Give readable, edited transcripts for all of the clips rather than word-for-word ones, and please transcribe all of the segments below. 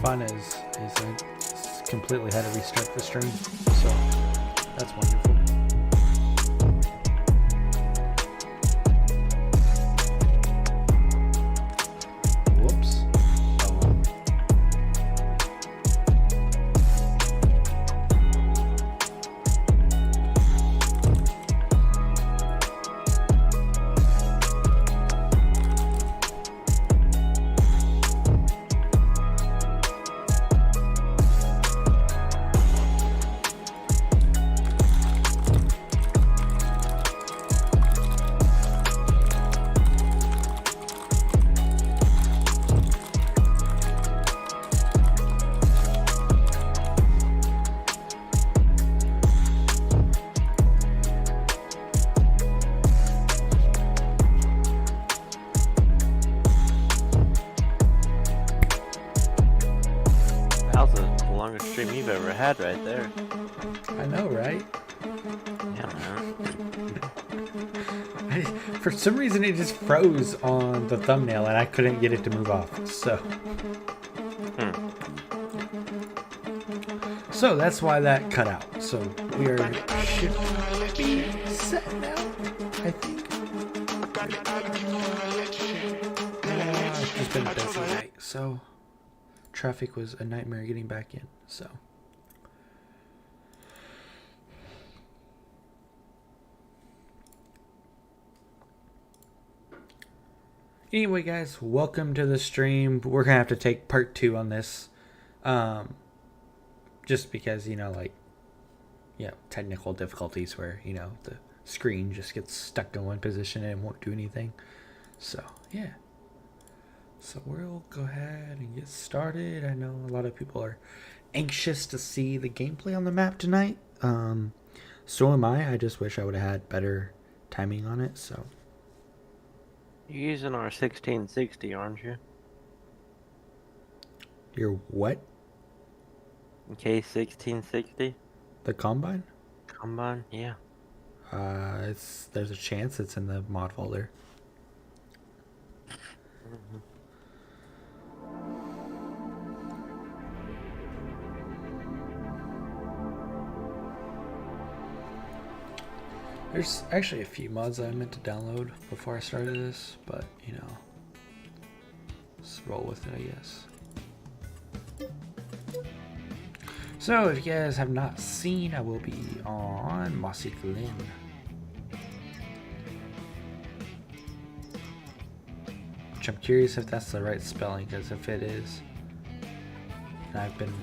fun is I completely had to restart the stream, so that's wonderful. Whoops. That was the longest stream you've ever had right there. I know, right? Yeah, man. For some reason, it just froze on the thumbnail, and I couldn't get it to move off. So that's why that cut out. So we should be set now, I think. It's just been a busy night, so traffic was a nightmare getting back in. So. Anyway, guys, welcome to the stream. We're gonna have to take part 2 on this, just because technical difficulties where the screen just gets stuck in one position and won't do anything. So yeah, so we'll go ahead and get started. I know a lot of people are anxious to see the gameplay on the map tonight. So am I. I just wish I would have had better timing on it. So. You're using our 1660, aren't you? Your what? K1660? The Combine? Combine? Yeah. There's a chance it's in the mod folder. There's actually a few mods that I meant to download before I started this, but let's roll with it, I guess. So, if you guys have not seen, I will be on Mossy Glen. Which I'm curious if that's the right spelling, because if it is, and I've been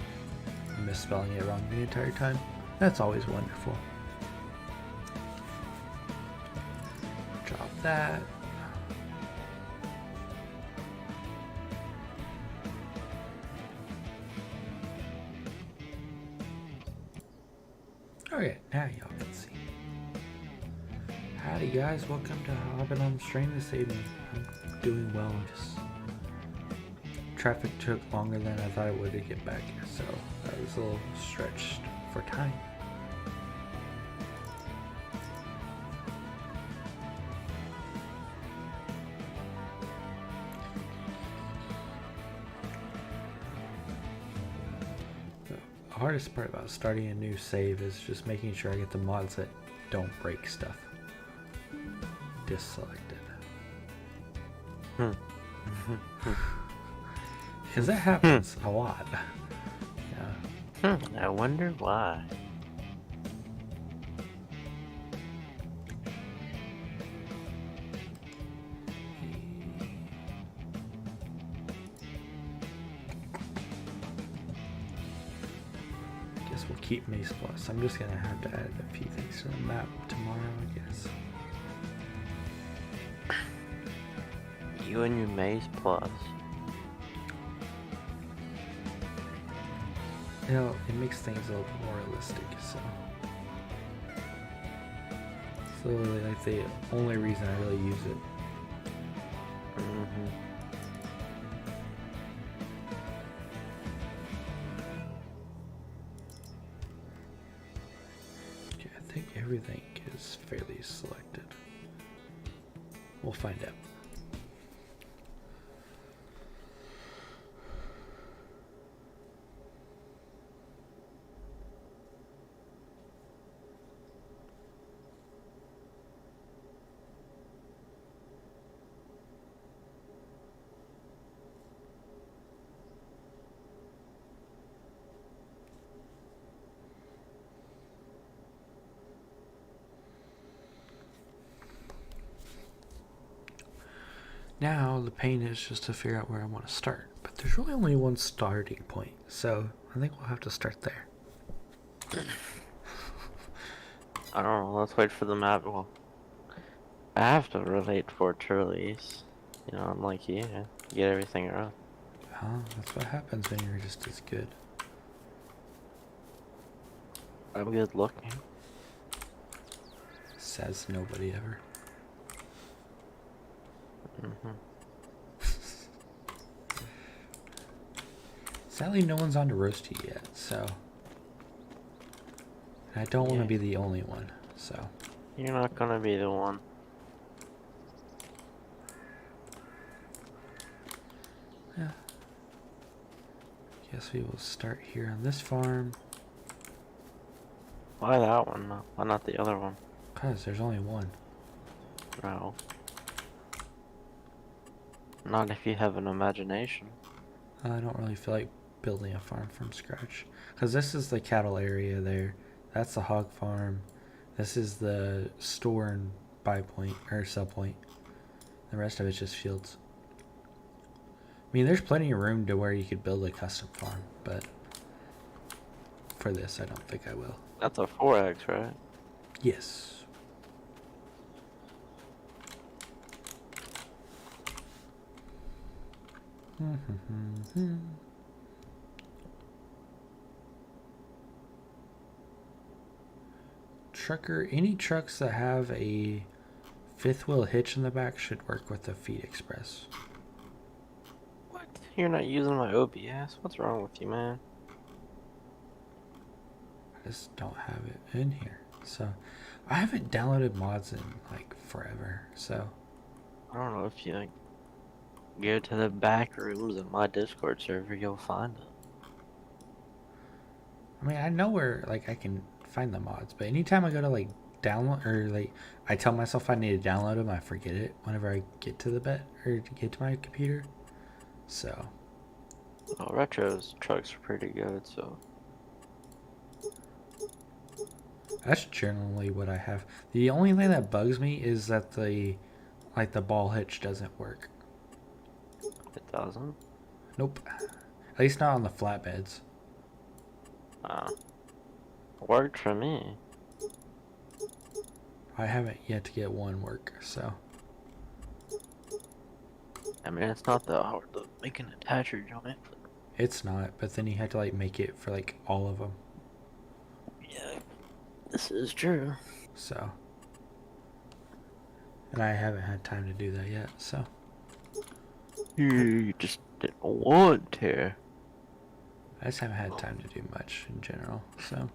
misspelling it wrong the entire time, that's always wonderful. Drop that. Okay, now y'all can see. Howdy guys, welcome to hopping on the stream this evening. I'm doing well, just traffic took longer than I thought it would to get back here, so I was a little stretched for time. The hardest part about starting a new save is just making sure I get the mods that don't break stuff deselected. Because that happens a lot. Yeah. I wonder why. We'll keep Maze Plus. I'm just gonna have to add a few things to the map tomorrow, I guess. You and your Maze Plus. It makes things a little more realistic, so. It's literally like the only reason I really use it. Okay, I think everything is fairly selected. We'll find out. . Now the pain is just to figure out where I want to start. But there's really only one starting point, so I think we'll have to start there. I don't know, let's wait for the map. Well, I have to relate for it to release. You know, unlike you, get everything wrong. Well, that's what happens when you're just as good. I'm good looking. Says nobody ever. Sadly, no one's on to Roasty yet, so... I don't want to be the only one, so... You're not gonna be the one. Yeah. Guess we will start here on this farm. Why that one? Why not the other one? Because there's only one. No. Not if you have an imagination. I don't really feel like building a farm from scratch. Because this is the cattle area there. That's the hog farm. This is the store and buy point, or sell point. The rest of it's just fields. I mean, there's plenty of room to where you could build a custom farm, but for this, I don't think I will. That's a 4X, right? Yes. Trucker, any trucks that have a fifth wheel hitch in the back should work with the Feed Express. What? You're not using my OBS? What's wrong with you, man? I just don't have it in here. So, I haven't downloaded mods in like forever, so. I don't know if you like go to the back rooms in my Discord server, you'll find it. I mean, I know where like I can find the mods, but anytime I go to like download or like I tell myself I need to download them, I forget it whenever I get to the bed or to get to my computer. So. Oh, Retro's trucks are pretty good, so. That's generally what I have. The only thing that bugs me is that the ball hitch doesn't work. It doesn't? Nope. At least not on the flatbeds. Worked for me. I haven't yet to get one work, so. I mean, it's not that hard to make an attacher joint. It's not, but then you have to like make it for like all of them. Yeah, this is true. So. And I haven't had time to do that yet, so. You just didn't want to. I just haven't had time to do much in general, so.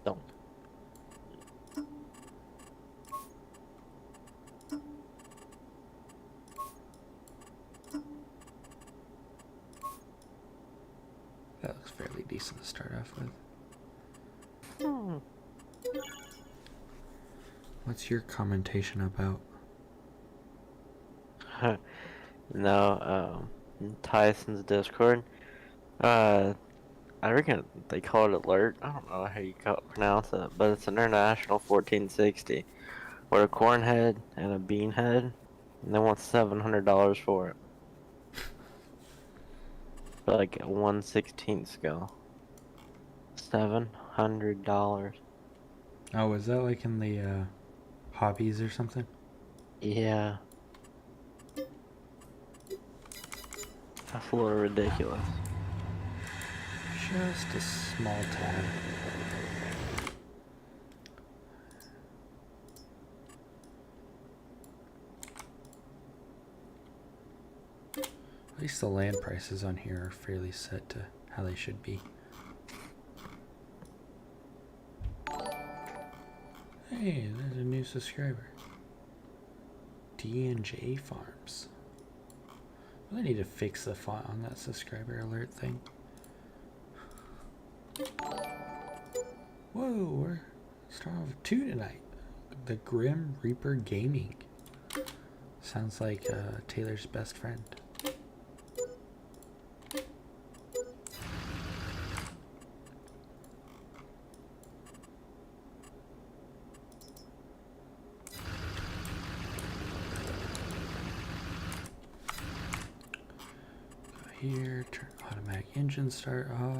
Don't. That looks fairly decent to start off with. What's your commentation about? No, Tyson's Discord. I reckon they call it alert. I don't know how you pronounce it, but it's an international 1460 with a corn head and a bean head, and they want $700 for it. For like a 1/16 scale. $700. Oh, is that like in the hobbies or something? Yeah. That's a little ridiculous. Just a small tad. At least the land prices on here are fairly set to how they should be. Hey, there's a new subscriber. D&J Farms. I really need to fix the font on that subscriber alert thing. Whoa, we're starting with 2 tonight. The Grim Reaper Gaming. Sounds like Taylor's best friend. here. Turn automatic engine start off.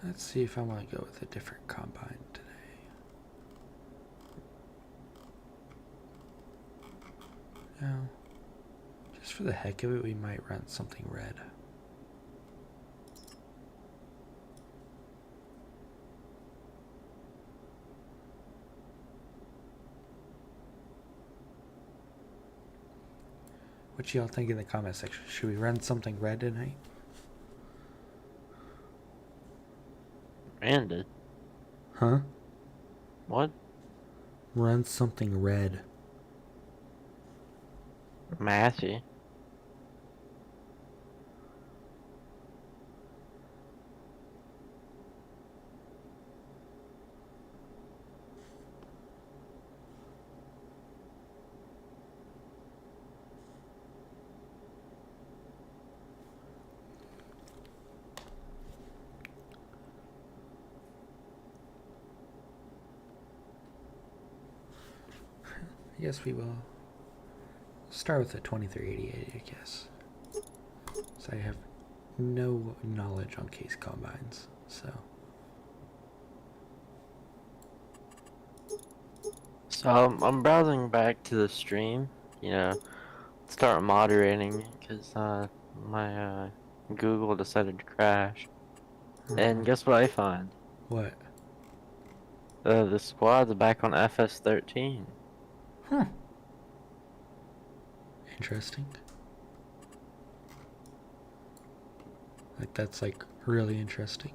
Let's see if I want to go with a different combine today. No. Just for the heck of it, we might run something red. What y'all think in the comment section? Should we run something red tonight? Branded? Huh? What? Run something red. Massey? I guess we will start with the 2388, I guess. So I have no knowledge on case combines, so. So I'm browsing back to the stream, you know, start moderating because my Google decided to crash. And guess what I find? What? The squad's back on FS13. Huh. Interesting. Like, that's like really interesting.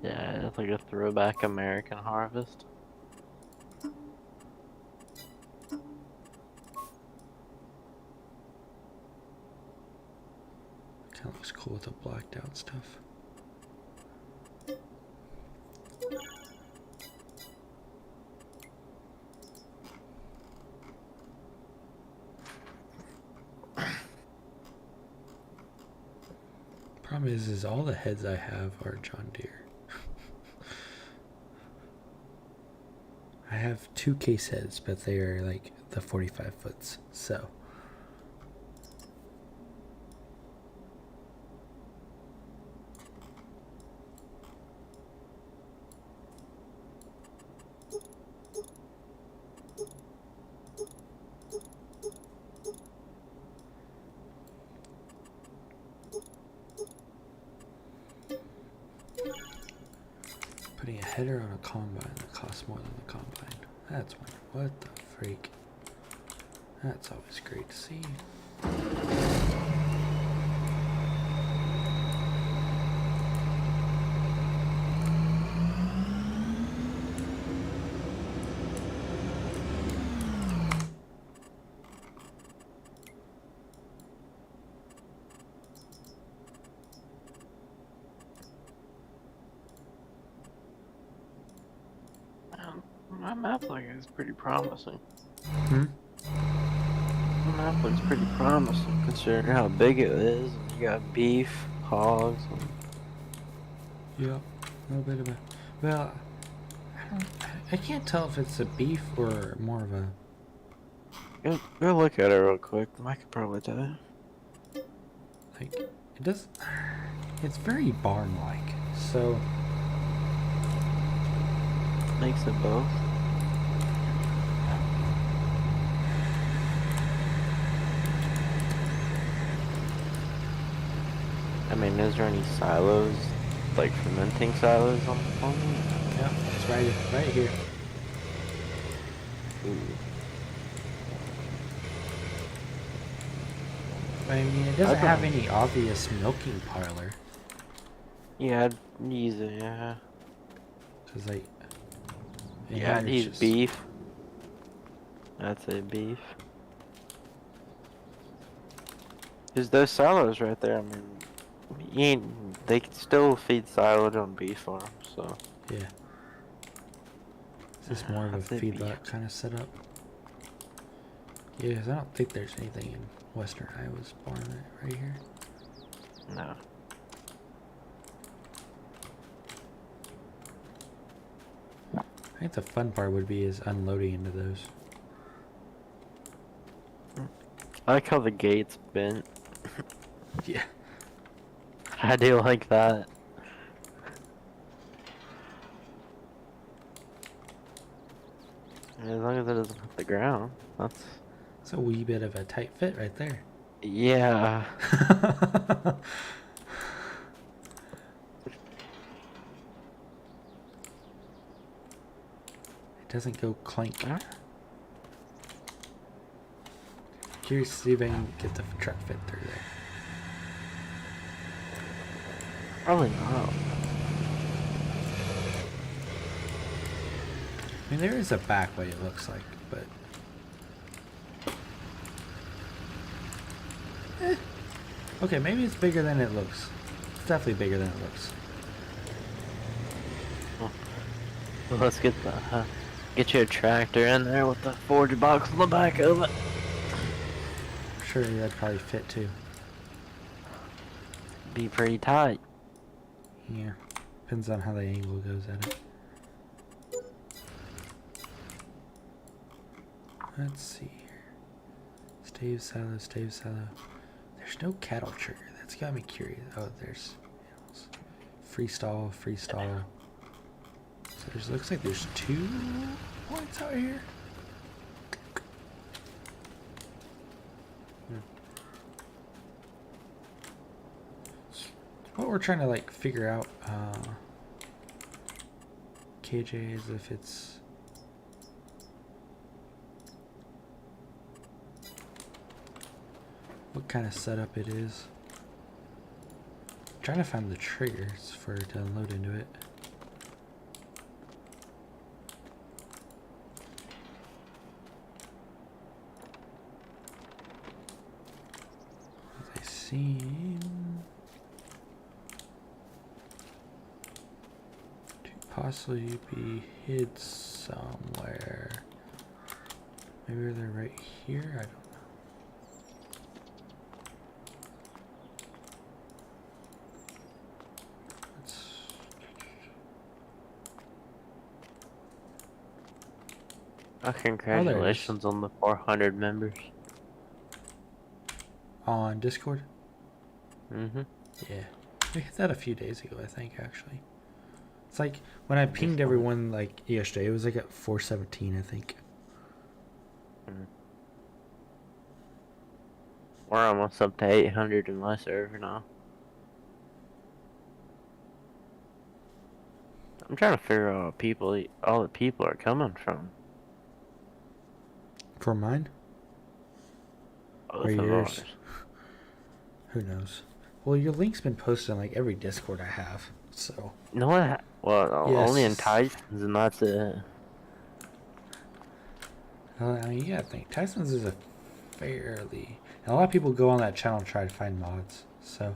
Yeah, it's like a throwback American Harvest. Kind of looks cool with the blacked out stuff. Problem is all the heads I have are John Deere. I have 2 case heads, but they are like the 45 foots, so. Putting a header on a combine that costs more than the combine. That's wonderful. What the freak? That's always great to see. My map looks pretty promising. Hmm? My map looks pretty promising considering how big it is. And you got beef, hogs, and Yeah, a little bit of a. Well, I can't tell if it's a beef or more of a. Go look at it real quick. I could probably tell you. Like, it does. It's very barn like, so. Makes it both. I mean, is there any silos, like fermenting silos on the farm? Yeah, it's right here. Ooh. I mean, it doesn't have any obvious milking parlor. Yeah, I'd use it, yeah. Cause like. Yeah, I'd use beef. I'd say beef. Cause those silos right there, I mean, they can still feed silage on beef farms, so. Yeah. Is this more of a feedlot kind of setup? Yeah, 'cause I don't think there's anything in western Iowa's barn right here. No. I think the fun part would be is unloading into those. I like how the gate's bent. Yeah. I do like that. As long as it doesn't hit the ground, that's... It's a wee bit of a tight fit right there. Yeah. It doesn't go clank. Huh? Curious to see if I can get the truck fit through there. Probably not. I mean, there is a back way, it looks like, but... Okay, maybe it's bigger than it looks. It's definitely bigger than it looks. Well, let's get you a tractor in there with the forge box on the back of it. I'm sure that'd probably fit too. Be pretty tight. Yeah. Depends on how the angle goes at it. Let's see here. Stave silo, stave silo. There's no cattle trigger. That's got me curious. Oh, there's animals. Freestall, freestall. So there's looks like there's 2 points out here. What we're trying to like figure out, KJ, is if it's what kind of setup it is. I'm trying to find the triggers for it to unload into it. They seem to possibly be hid somewhere. Maybe they're right here? I don't know. Congratulations on the 400 members. On Discord? Mm-hmm. Yeah. We hit that a few days ago, I think, actually. It's like, when I pinged everyone, like, yesterday, it was like at 417, I think. We're almost up to 800 in my server now. I'm trying to figure out all the people are coming from. For mine? Both Or of yours? ours. Who knows? Well, your link's been posted on, like, every Discord I have, so... No one. Well, Yes. only in Tyson's, and that's it. I mean, you gotta think. Tyson's is a fairly... And a lot of people go on that channel and try to find mods, so...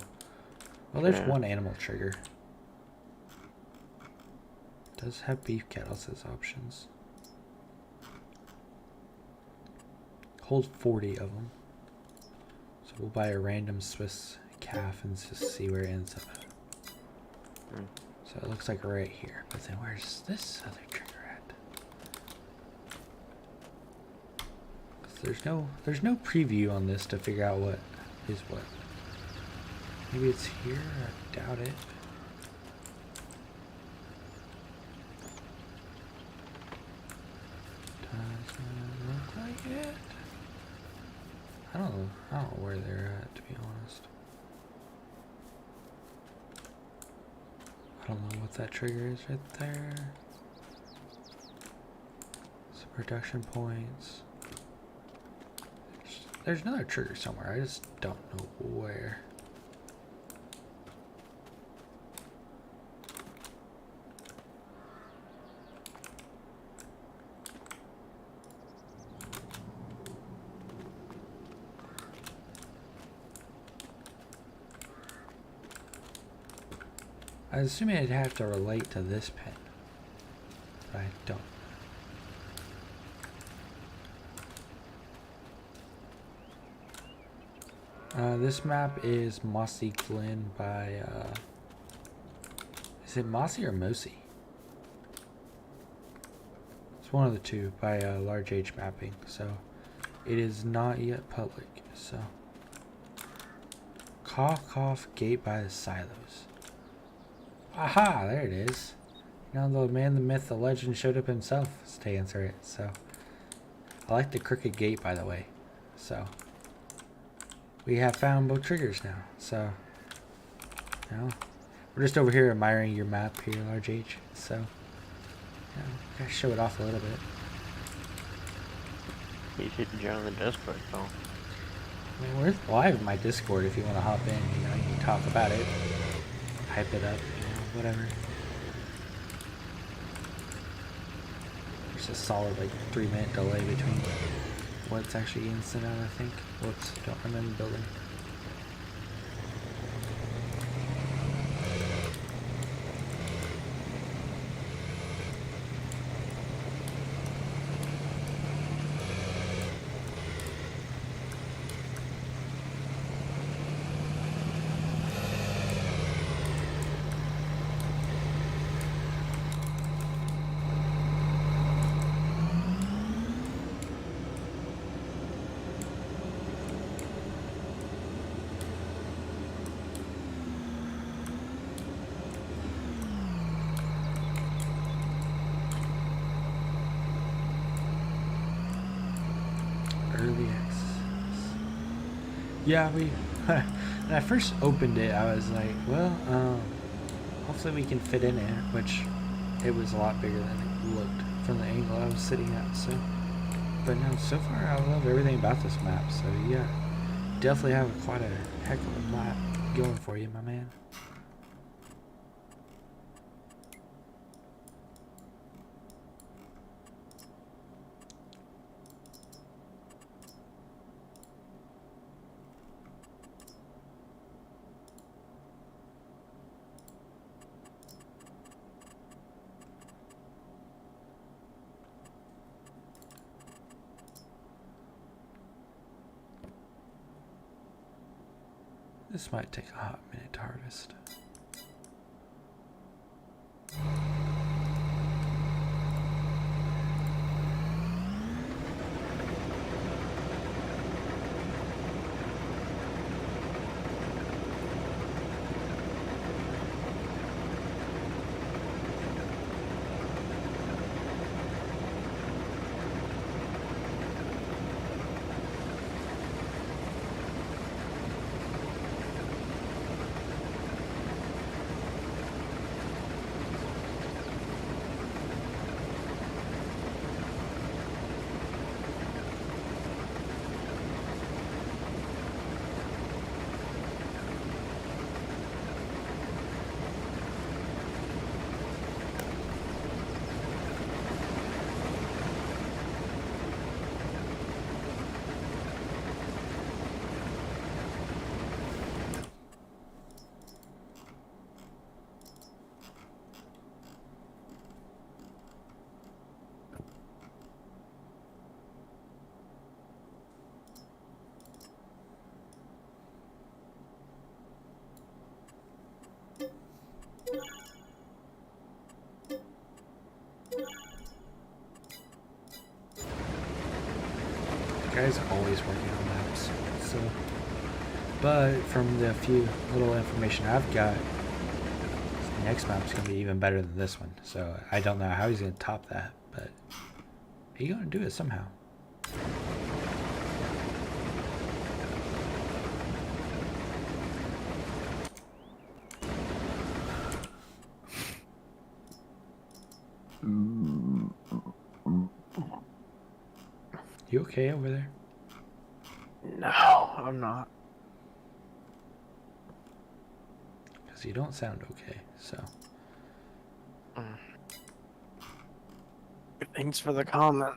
Well, there's one animal trigger. It does have beef cattle as options. Hold 40 of them. So we'll buy a random Swiss calf and just see where it ends up at. So it looks like right here. But then where's this other trigger at? 'Cause there's no preview on this to figure out what is what. Maybe it's here? I doubt it. Doesn't look like it. I don't know where they're at, to be honest. I don't know what that trigger is right there. Some production points. There's another trigger somewhere. I just don't know where. I was assuming it'd have to relate to this pin, but I don't. This map is Mossy Glen by, is it Mossy or Mossy? It's one of the two by large H mapping, so it is not yet public. So cough gate by the silos. Aha, there it is. Now the man, the myth, the legend showed up himself to answer it. So I like the crooked gate, by the way. So we have found both triggers now. So we're just over here admiring your map here, large H. So gotta show it off a little bit. You should join the Discord though. I mean, we're live in my Discord if you want to hop in. You can talk about it, hype it up, whatever. There's a solid 3-minute delay between what's actually getting sent out, I think. Whoops, don't remember the building. Early access. Yeah, when I first opened it, I was like, well, hopefully we can fit in it, which it was a lot bigger than it looked from the angle I was sitting at. So, but no, so far I love everything about this map. So yeah, definitely have quite a heck of a map going for you, my man. This might take a hot minute to harvest. Guys are always working on maps, so. But from the few little information I've got, the next map's gonna be even better than this one. So I don't know how he's gonna top that, but he's gonna do it somehow. You okay over there? No, I'm not. Because you don't sound okay, so. Thanks for the comment.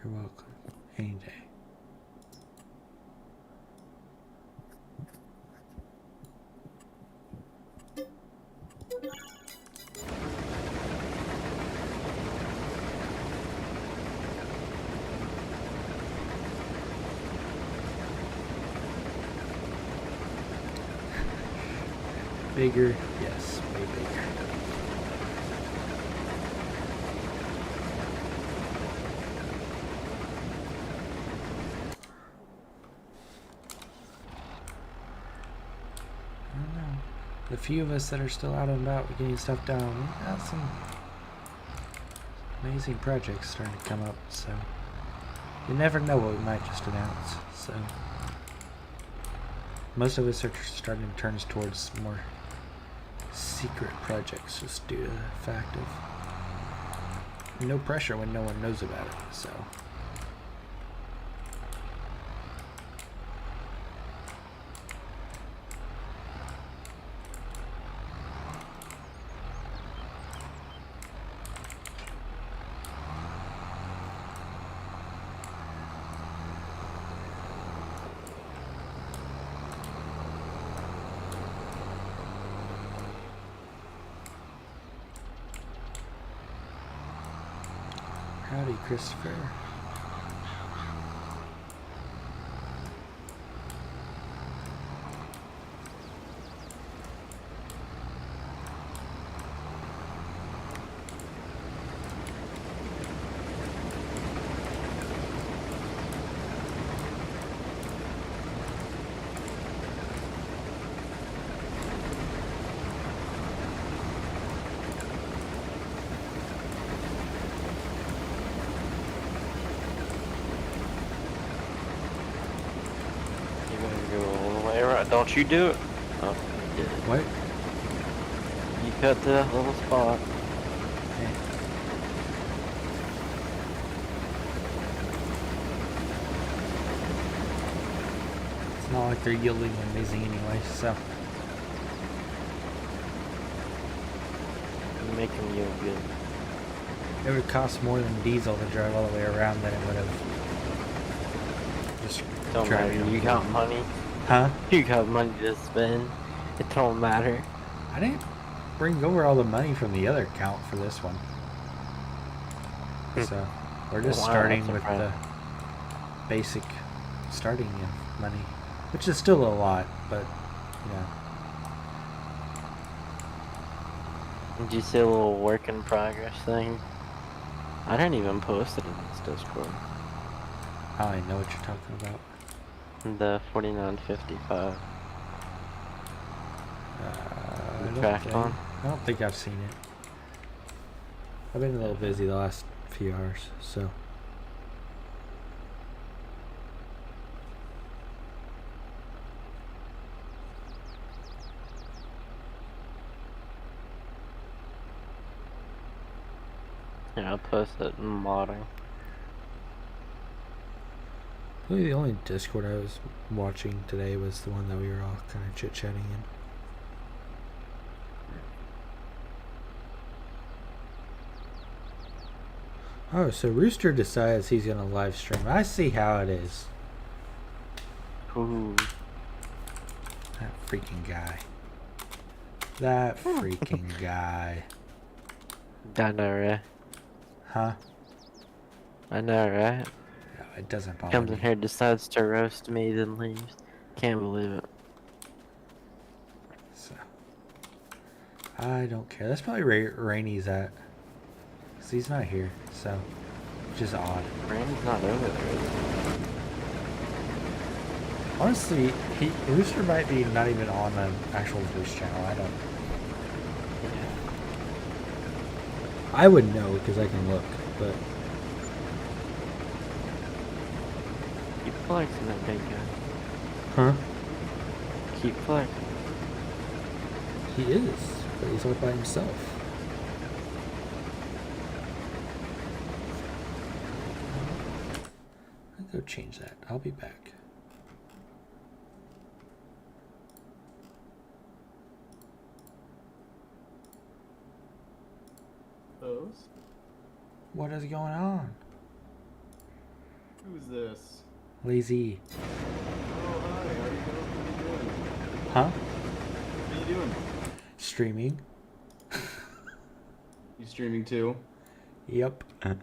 You're welcome. Any day. Bigger, yes, way bigger. I don't know. The few of us that are still out and about getting stuff done, we got some amazing projects starting to come up, so you never know what we might just announce. So most of us are starting to turn us towards more secret projects just due to the fact of no pressure when no one knows about it. So howdy, Christopher. Don't you do it? Oh, you did. What? You cut the little spot. Hey. It's not like they're yielding amazing anyway, so. You make them yield good. It would cost more than diesel to drive all the way around than it would have just Don't matter. driving. You got money. Huh? You got money to spend. It don't matter. I didn't bring over all the money from the other account for this one. So we're just Wow, starting that's with surprising. the basic starting money, which is still a lot, but yeah. Did you see a little work in progress thing? I didn't even post it in this Discord. I know what you're talking about. The 4955. I don't track think- on? I don't think I've seen it. I've been a little busy the last few hours, so. Yeah, I'll post it in modding. Really, the only Discord I was watching today was the one that we were all kind of chit-chatting in. Oh, so Rooster decides he's gonna live stream. I see how it is. Ooh. That freaking guy. That freaking guy. I know, right? Huh? I know, right? No, it doesn't bother Comes me. in here, decides to roast me, then leaves. Can't believe it. So, I don't care. That's probably Rainy's at. Because he's not here, so. Which is odd. Brandon's not over there, is he? Honestly, Rooster might be not even on the actual voice channel. I don't. Yeah. I would know because I can look, but. Keep flexing that big guy. Huh? Keep flexing. He is, but he's all by himself. I'll go change that. I'll be back. Those? What is going on? Who's this? Lazy. Oh, hi. How are you doing? Huh? What are you doing? Streaming. You streaming too? Yep. I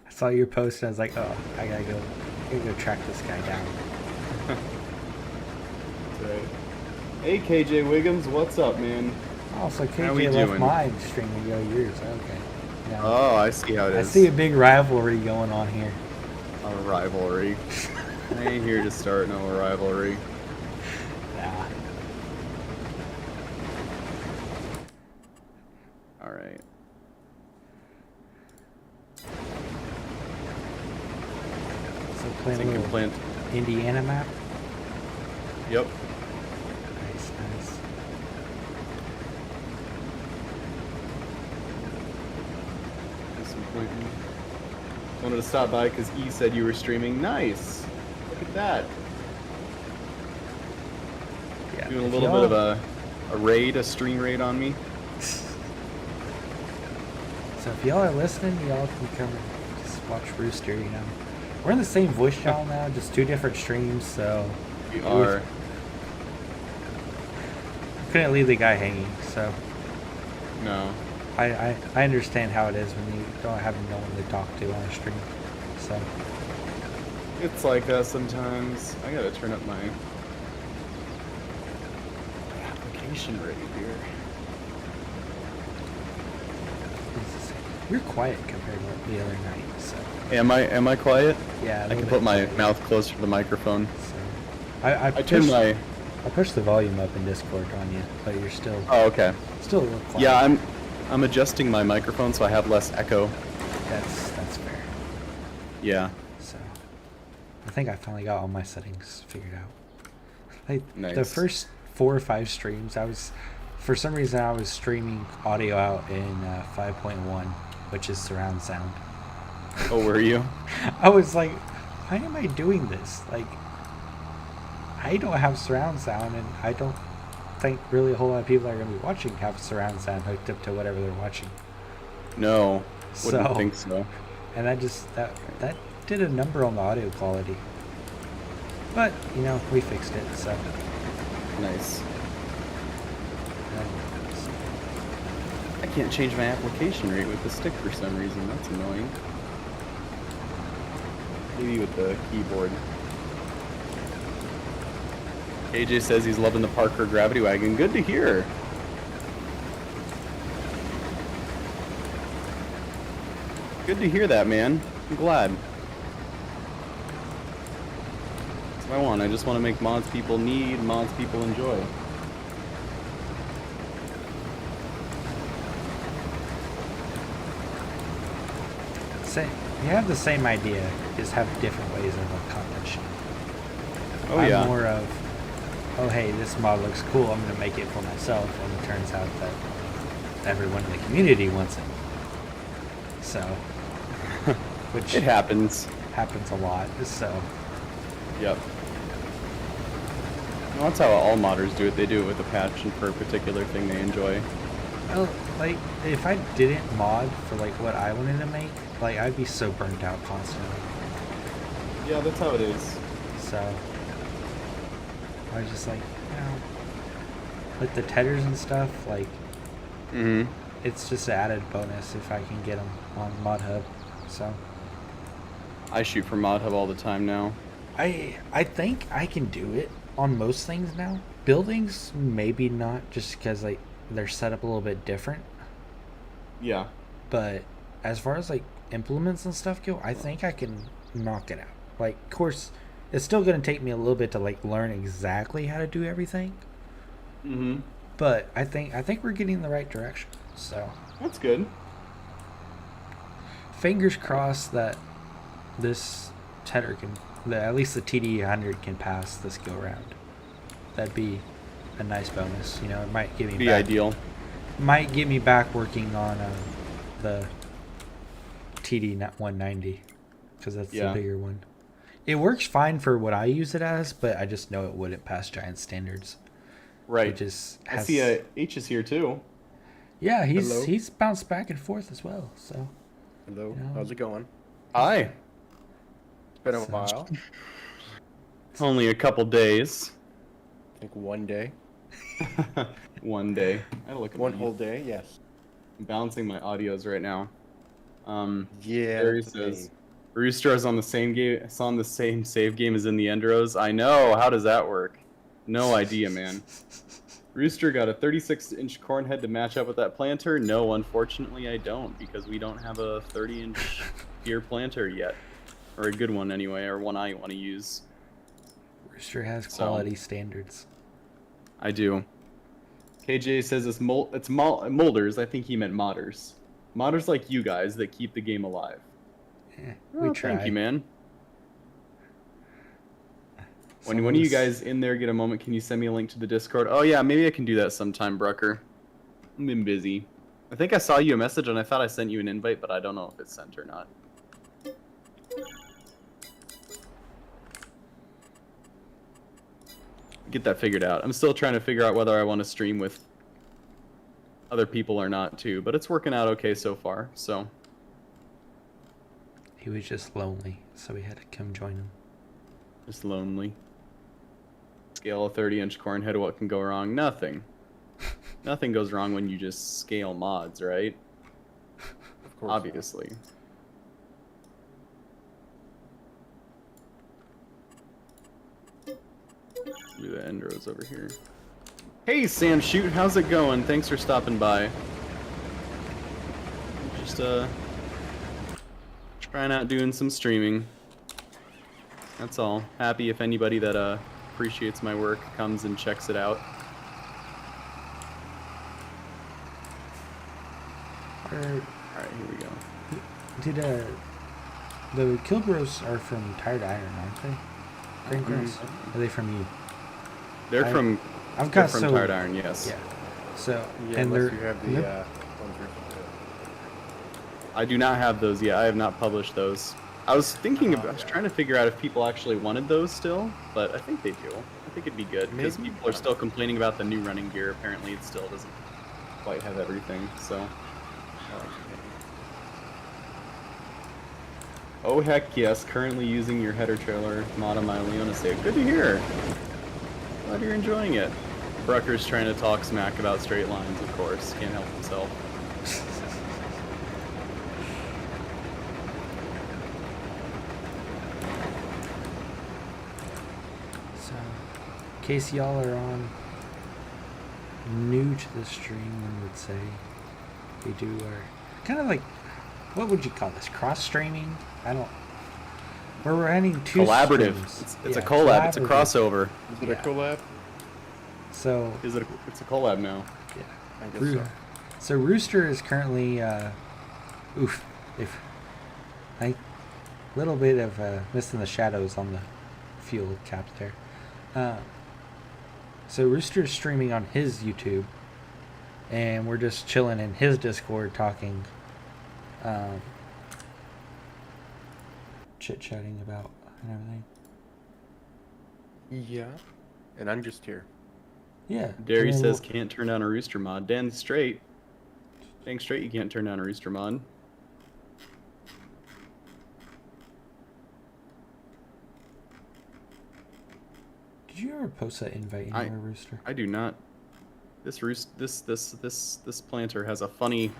saw your post and I was like, oh, I gotta go track this guy down. That's right. Hey, KJ Wiggums, what's up, man? Oh, so How we KJ left doing? my stream to go yours. Okay. Now, Oh, I see how it I is. see a big rivalry going on here. A rivalry. I ain't here to start no rivalry. Nah. All right. So playing a Sinking little plant. Indiana map. Yep. Nice, nice. Some planting. Wanted to stop by because E said you were streaming. Nice. Look at that. Yeah. Doing a if little y'all- bit of a raid, a stream raid on me. So if y'all are listening, y'all can come and just watch Rooster. You know, we're in the same voice channel now, just two different streams. So We was- are. couldn't leave the guy hanging. So No. I understand how it is when you don't have no one to talk to on a stream. So It's like that sometimes. I gotta turn up my application rate here. you're quiet compared to the other night. So Am I quiet? yeah, a I little can bit put my quiet. mouth closer to the microphone. So I I turned pushed, my. I pushed the volume up in Discord on you, but you're still Oh, okay. still a little quiet. Yeah, I'm adjusting my microphone so I have less echo. That's fair. Yeah. So I think I finally got all my settings figured out. Like the Nice. first 4 or 5 streams, for some reason I was streaming audio out in 5.1, which is surround sound. Oh, were you? I was like, why am I doing this? Like, I don't have surround sound, and I don't think really a whole lot of people are going to be watching have surround sound hooked up to whatever they're watching. No. Wouldn't So- think so. And that did a number on the audio quality. But, you know, we fixed it, so. Nice. um, I can't change my application rate with the stick for some reason. That's annoying. Maybe with the keyboard. AJ says he's loving the Parker Gravity Wagon. Good to hear. Good to hear that, man. I'm glad. That's what I want. I just want to make mods people need, mods people enjoy. Say, you have the same idea, just have different ways of accomplishing it. Oh, I'm yeah. more of, oh hey, this mod looks cool, I'm gonna make it for myself, and it turns out that everyone in the community wants it. So, which It happens. happens a lot. So, Yep. Well, that's how all modders do it. They do it with a passion for a particular thing they enjoy. well, like if I didn't mod for like what I wanted to make, like I'd be so burnt out constantly. Yeah, that's how it is. So I was just like, you know, with the tethers and stuff, like Mm-hmm. it's just an added bonus if I can get them on Mod Hub. So I shoot for Mod Hub all the time now. I think I can do it on most things now. Buildings maybe not, just because like they're set up a little bit different. Yeah. But as far as like implements and stuff go, I think I can knock it out. Like, of course, it's still gonna take me a little bit to like learn exactly how to do everything. Mm-hmm. But I think we're getting in the right direction. So That's good. fingers crossed that this Tedder can, at least the TD 100 can pass this go round. That'd be a nice bonus. You know, it might give me Be back, ideal. might get me back working on the TD 190 because that's Yeah. the bigger one. It works fine for what I use it as, but I just know it wouldn't pass giant standards. Right. Which is I see H is here too. yeah, Hello? he's bounced back and forth as well. So Hello, Yeah. how's it going? Hi. It's been a So- while. Only a couple days. I think one day. One day. I look at One my- whole day, yes. I'm balancing my audios right now. Yeah. Barry that's the says thing. Rooster is on the same game. It's on the same save game as in the Endros. I know. How does that work? No idea, man. Rooster got a 36-inch corn head to match up with that planter. No, unfortunately, I don't, because we don't have a 30-inch deer planter yet, or a good one anyway, or one I want to use. Rooster has So- quality standards. I do. KJ says it's molders. I think he meant modders. Modders like you guys that keep the game alive. Yeah, we try. Thank you, man. When Some one of of you us- guys in there get a moment, can you send me a link to the Discord? Oh yeah, maybe I can do that sometime, Brucker. I've been busy. I think I saw you a message and I thought I sent you an invite, but I don't know if it's sent or not. Get that figured out. I'm still trying to figure out whether I want to stream with other people or not too, but it's working out okay so far. So He was just lonely, so we had to come join him. just lonely. Scale a 30-inch corn head. What can go wrong? Nothing. Nothing goes wrong when you just scale mods, right? Of course. Obviously. Do the end rows over here. Hey, Sam Shoot, how's it going? Thanks for stopping by. Just trying out doing some streaming. That's all. Happy if anybody that appreciates my work comes and checks it out. Or Alright, here we go. did the Kilbros are from Tired Iron, aren't they? Green Cross? Are they from you? They're I- from I've they're got from so Tired Iron, yes. yeah. So Yeah, and unless they're you have the they're- ones you're- I do not have those yet. I have not published those. I was thinking about, I was yeah. trying to figure out if people actually wanted those still, but I think they do. I think it'd be good because Maybe. people are still complaining about the new running gear. Apparently, it still doesn't quite have everything. So, oh heck yes! Currently using your header trailer mod on my Leona save. Good to hear. Glad you're enjoying it. Brucker's trying to talk smack about straight lines, of course. Can't help himself. So, in case y'all are on new to the stream, one would say we do our kind of like, what would you call this? Cross streaming? I don't. We're running two Collaborative. streams. It's a Yeah, collab. It's a collaborative. crossover. Is it Yeah. a collab? So It's a collab now. yeah. I guess Roo- so. So Rooster is currently, if a little bit of missing the shadows on the fuel cap there. So Rooster's streaming on his YouTube, and we're just chilling in his Discord talking, chit-chatting about and everything. Yeah. And I'm just here. Yeah. Derry and then says we'll- can't turn down a rooster mod. Dan straight. Dang straight you can't turn down a rooster mod. Did you ever post that invite I- anywhere, Rooster? I do not. This planter has a funny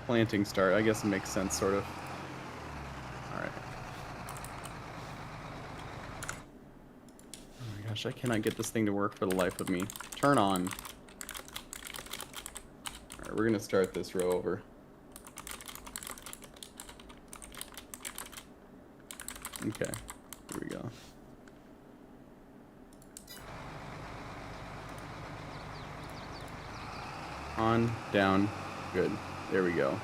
planting start. I guess it makes sense sort of. Alright. Oh my gosh, I cannot get this thing to work for the life of me. Turn on. Alright, we're gonna start this row over. Okay, here we go. On, down, good. There we go.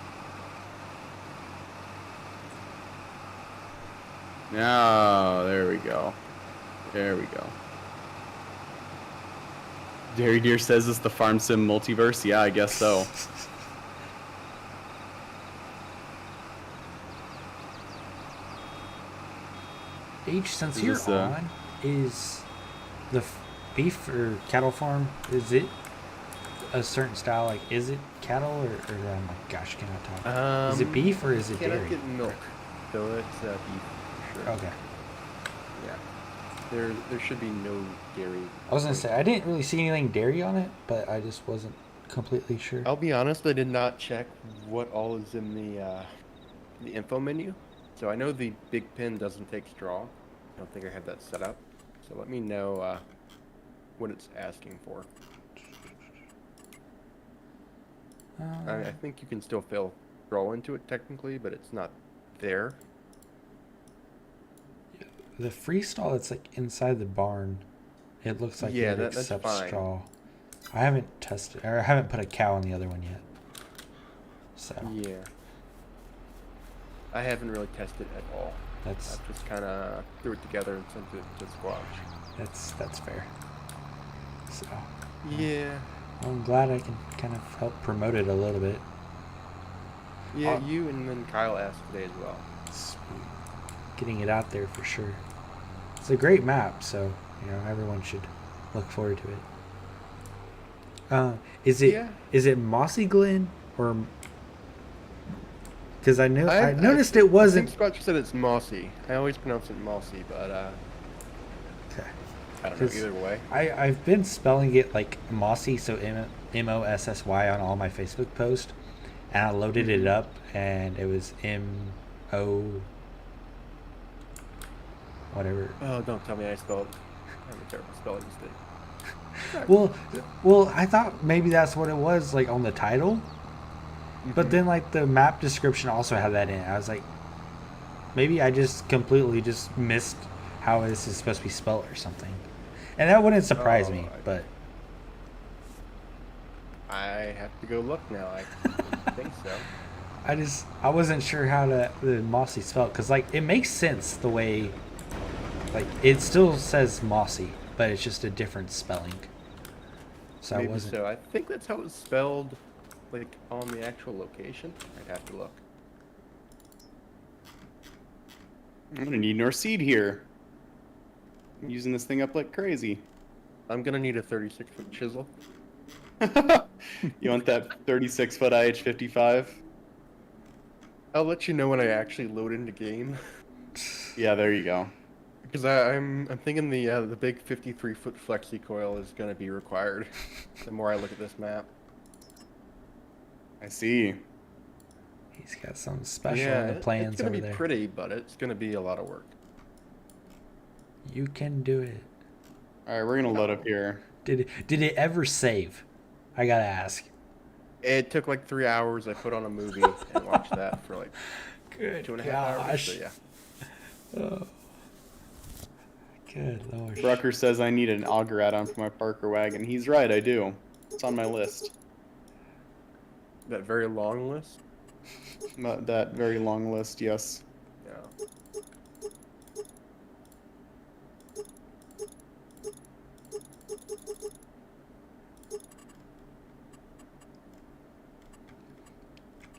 Now, there we go. There we go. Dairy Deer says it's the Farm Sim multiverse. Yeah, I guess so. H, since Is you're this, on, is the beef or cattle farm, is it a certain style? Like, is it cattle or oh my gosh, can I talk? Is it beef or is it Cannot dairy? get milk, so it's beef for sure. Okay. Yeah. There should be no dairy. I was gonna say, I didn't really see anything dairy on it, but I just wasn't completely sure. I'll be honest, I did not check what all is in the info menu. So I know the big pin doesn't take straw. I don't think I have that set up. So let me know what it's asking for. Uh, I think you can still throw into it technically, but it's not there. the freestall that's like inside the barn, it looks like Yeah, it that's accepts fine. straw. I haven't tested, or I haven't put a cow on the other one yet. So Yeah. I haven't really tested at all. that's I just kind of threw it together and sent it to Squatch. that's fair. So Yeah. I'm glad I can kind of help promote it a little bit. Yeah, you and then Kyle asked today as well. It's getting it out there for sure. It's a great map, so everyone should look forward to it. Is Yeah. it Mossy Glen or? Because I I noticed it I wasn't. think Squatch said it's Mossy. I always pronounce it Mossy, but Okay. I don't know 'Cause either way. I've been spelling it like Mossy, so Mossy on all my Facebook posts, and I loaded it up, and it was Mo, whatever. Oh, don't tell me I spelled. I have a terrible spelling mistake. Well, I thought maybe that's what it was like on the title, but then like the map description also had that in it. I was like, maybe I just completely just missed how this is supposed to be spelled or something, and that wouldn't surprise me. But I have to go look now. I think so. I wasn't sure how the Mossy spelled, because like it makes sense the way, like it still says Mossy, but it's just a different spelling. So I Maybe wasn't. so. I think that's how it's spelled, like on the actual location. I'd have to look. I'm gonna need more seed here. I'm using this thing up like crazy. I'm gonna need a 36-foot chisel. You want that 36-foot IH-55? I'll let you know when I actually load into game. Yeah, there you go. Because I'm thinking the big 53-foot flexi coil is gonna be required. The more I look at this map. I see. He's got something special Yeah, in the plans it's gonna over be there. pretty, but it's gonna be a lot of work. You can do it. All right, we're gonna load up here. Did it ever save? I gotta ask. It took like 3 hours. I put on a movie and watched that for like Good 2.5 hours. So gosh. yeah. Oh. Good lord. Brucker says I need an auger add-on for my Parker wagon. He's right, I do. It's on my list. That very long list. That very long list, yes. Yeah.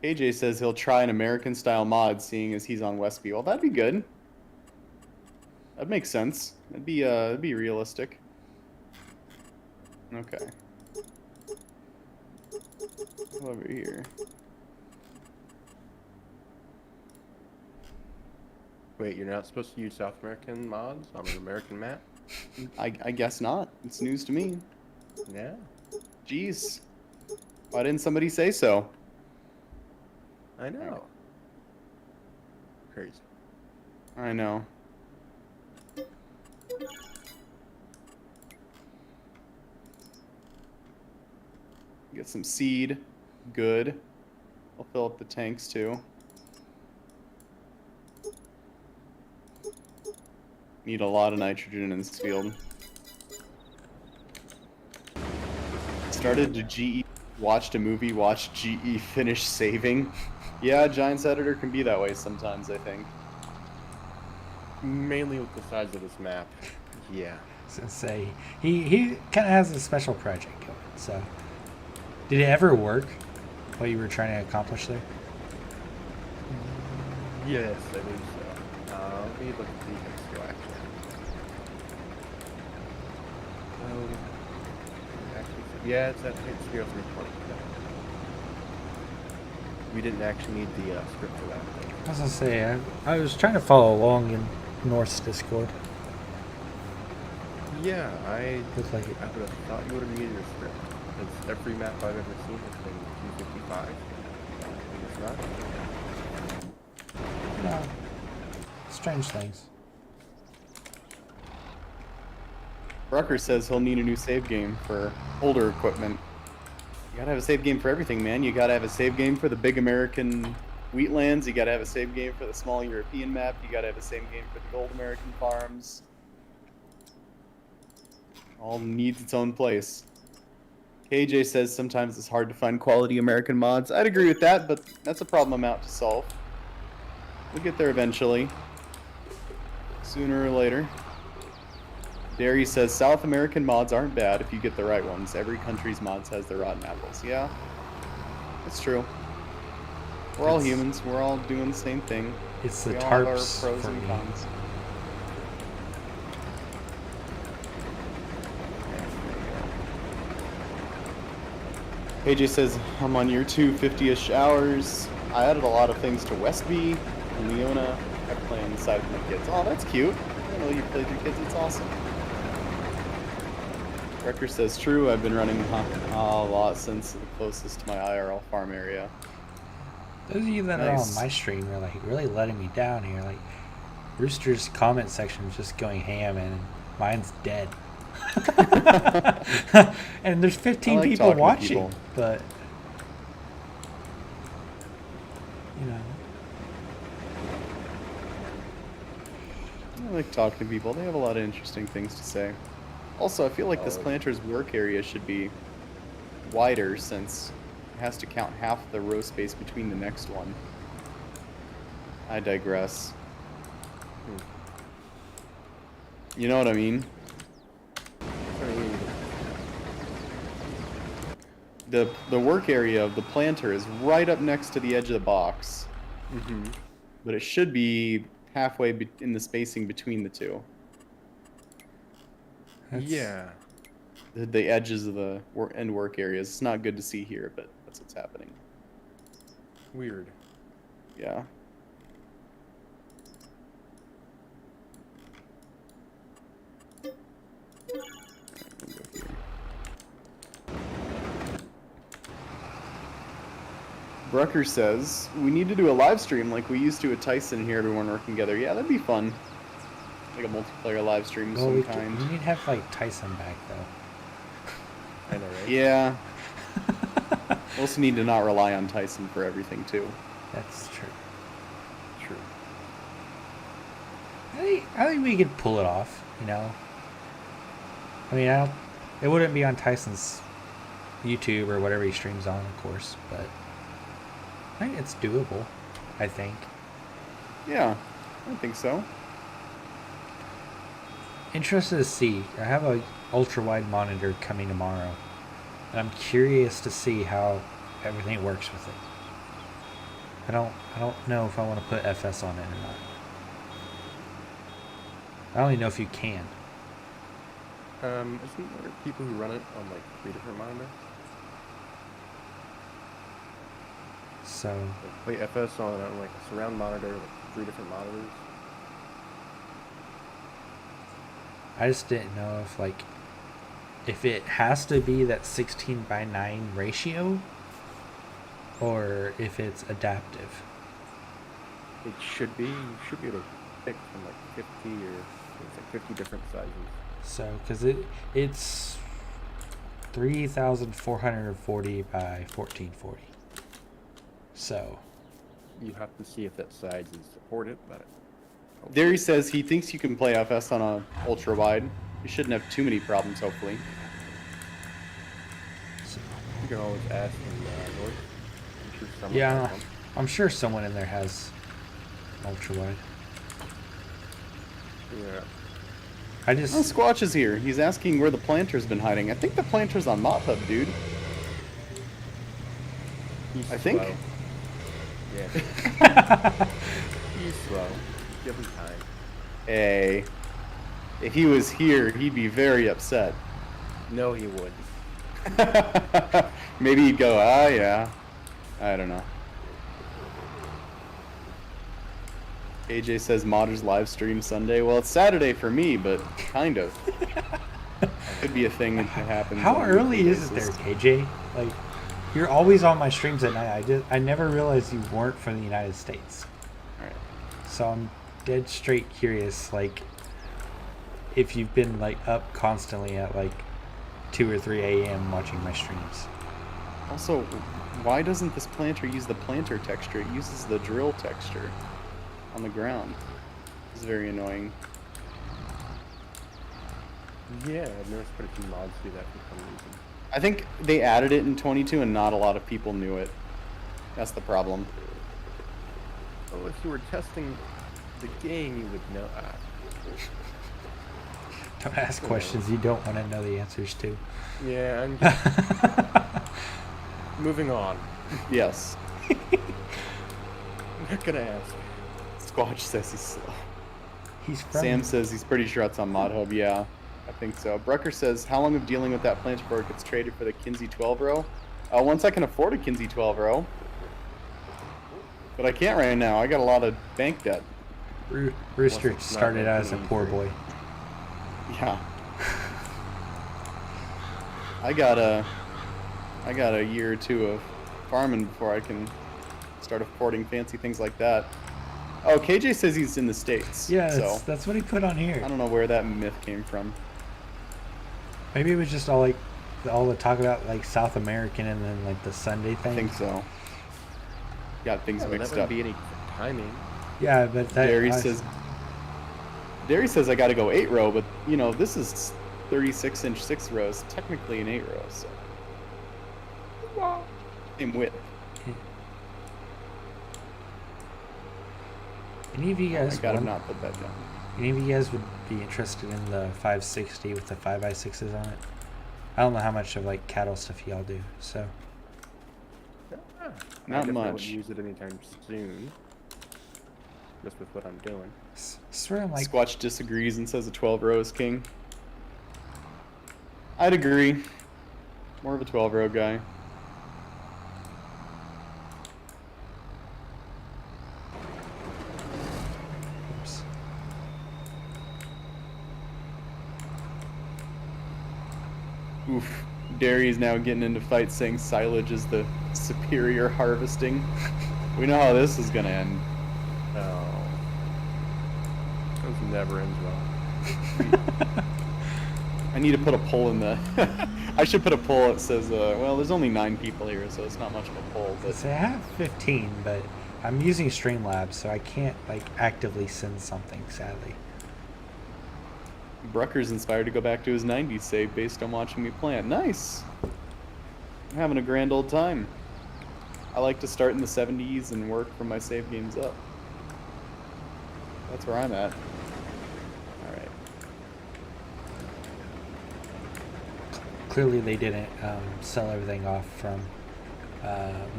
KJ says he'll try an American-style mod, seeing as he's on Westby. Well, that'd be good. That makes sense. That'd be realistic. Okay. Over here. Wait, you're not supposed to use South American mods on an American map? I guess not. It's news to me. Yeah. Jeez. Why didn't somebody say so? I know. Crazy. I know. Get some seed. Good. I'll fill up the tanks too. Need a lot of nitrogen in this field. Started to GE, watched a movie, watched GE finish saving. Yeah, Giants editor can be that way sometimes, I think. Mainly with the size of this map. Yeah. I was gonna say he kind of has a special project going. So, did it ever work? What you were trying to accomplish there? Yes, I believe so. Let me look at the defense skill actually. Yeah, it's at skill 320. We didn't actually need the script for that. I was gonna say I was trying to follow along in North's Discord. Yeah, I Looked like it. would have thought you would have needed a script. Because every map I've ever seen has been 255. I guess not. No. Strange things. Rucker says he'll need a new save game for older equipment. You gotta have a save game for everything, man. You gotta have a save game for the big American wheatlands. You gotta have a save game for the small European map. You gotta have a save game for the old American farms. All needs its own place. KJ says sometimes it's hard to find quality American mods. I'd agree with that, but that's a problem I'm out to solve. We'll get there eventually. Sooner or later. Derry says South American mods aren't bad if you get the right ones. Every country's mods has their rotten apples. Yeah, that's true. We're all humans. We're all doing the same thing. It's the We all have our tarps pros for and me. cons. AJ says, I'm on year 2, 50-ish hours. I added a lot of things to Westby and Leona. I play on the side with my kids. Oh, that's cute. I didn't know you played with your kids. It's awesome. Wrecker says, true, I've been running a lot since the closest to my IRL farm area. Those of you that are on my stream are like really letting me down here. Like Rooster's comment section is just going ham and mine's dead. And there's 15 like people talking to watching, people. but you know, I like talking to people. They have a lot of interesting things to say. Also, I feel like this planter's work area should be wider since it has to count half the row space between the next one. I digress. You know what I mean? The work area of the planter is right up next to the edge of the box. But it should be halfway in the spacing between the two. Yeah. The edges of the end work areas. It's not good to see here, but that's what's happening. Weird. Yeah. Brucker says, we need to do a live stream like we used to at Tyson here, everyone working together. Yeah, that'd be fun. Like a multiplayer live stream of well, some we kind. need to have like Tyson back though. I know, right? Yeah. We also need to not rely on Tyson for everything, too. That's true. True. I think we could pull it off. You know. I mean, it wouldn't be on Tyson's YouTube or whatever he streams on, of course, but I think it's doable. I think. Yeah, I think so. Interested to see. I have a ultra wide monitor coming tomorrow, and I'm curious to see how everything works with it. I don't know if I want to put FS on it or not. I don't even know if you can. Isn't there people who run it on like 3 different monitors? So Like play FS on like a surround monitor, like 3 different monitors. I just didn't know if it has to be that 16:9 ratio, or if it's adaptive. It should be. You should be able to pick from like 50 or it's like 50 different sizes. So, because it's 3,440 by 1440. So, You have to see if that size is supported, but There he says he thinks you can play FS on a ultra wide. You shouldn't have too many problems, hopefully. you can always ask in North. I'm sure someone yeah, has one. I'm sure someone in there has ultra wide. Yeah. I Oh, just Squatch is here. He's asking where the planter's been hiding. I think the planter's on ModHub, dude. He's I think. slow. Yeah. He's slow. Give him time. Hey. If he was here, he'd be very upset. No, he would. Maybe he'd go, yeah. I don't know. AJ says Modders live stream Sunday. Well, it's Saturday for me, but kind of. Could be a thing that happens. how on a early weekly is it there, basis. KJ? Like, you're always on my streams at night. I never realized you weren't from the United States. Alright. So I'm dead straight curious. Like, if you've been like up constantly at like 2 or 3 a.m. watching my streams. Also, why doesn't this planter use the planter texture? It uses the drill texture on the ground. It's very annoying. Yeah, I've noticed quite a few mods do that for some reason. I think they added it in 22 and not a lot of people knew it. That's the problem. Oh, if you were testing the game, you would know. Don't ask questions you don't want to know the answers to. Yeah, I'm just moving on. Yes. I'm not gonna ask. Squatch says he's slow. He's from Sam says he's pretty sure that's on Mod Hub. Yeah, I think so. Brucker says, how long of dealing with that planter before it gets traded for the Kinsey 12 row? Once I can afford a Kinsey 12 row. But I can't right now. I got a lot of bank debt. Rooster Wasn't- started out as a poor boy. Yeah. I got a year or two of farming before I can start affording fancy things like that. Oh, KJ says he's in the States. Yeah, so that's what he put on here. I don't know where that myth came from. Maybe it was just all the talk about like South American and then like the Sunday thing. I think so. Got things Yeah, but that mixed wouldn't up. be any timing. Yeah, but that Derry says I got to go 8 row, but you know this is 36-inch 6 rows, technically an 8 row, so same width. Any of you I guys gotta want- not put that down. Any of you guys would be interested in the 560 with the 5x6s on it? I don't know how much of like cattle stuff y'all do, so I Not definitely much. wouldn't use it anytime soon. Just with what I'm doing. swear I'm like Squatch disagrees and says a 12 row is king. I'd agree. More of a 12 row guy. oops. Oof. Derry's now getting into fights saying silage is the superior harvesting. We know how this is gonna end. Oh. This never ends well. I need to put a poll in the... I should put a poll that says, well, there's only 9 people here, so it's not much of a poll, but... So I have 15, but I'm using Streamlabs, so I can't like actively send something, sadly. Brucker's inspired to go back to his 90s save based on watching me plant. Nice! I'm having a grand old time. I like to start in the 70s and work from my save games up. That's where I'm at. Alright. Clearly they didn't sell everything off from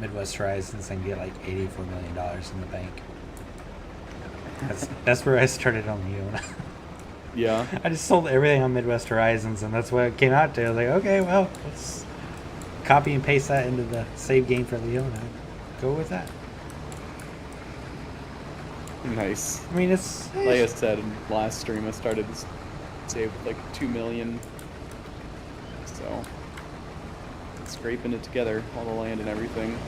Midwest Horizons and get like $84 million in the bank. That's where I started on Leona. Yeah. I just sold everything on Midwest Horizons, and that's what it came out to. I was like, okay, well, let's copy and paste that into the save game for Leona. Go with that. Nice. I mean, it's Like I said in last stream, I started this save with like 2 million. So, scraping it together, all the land and everything.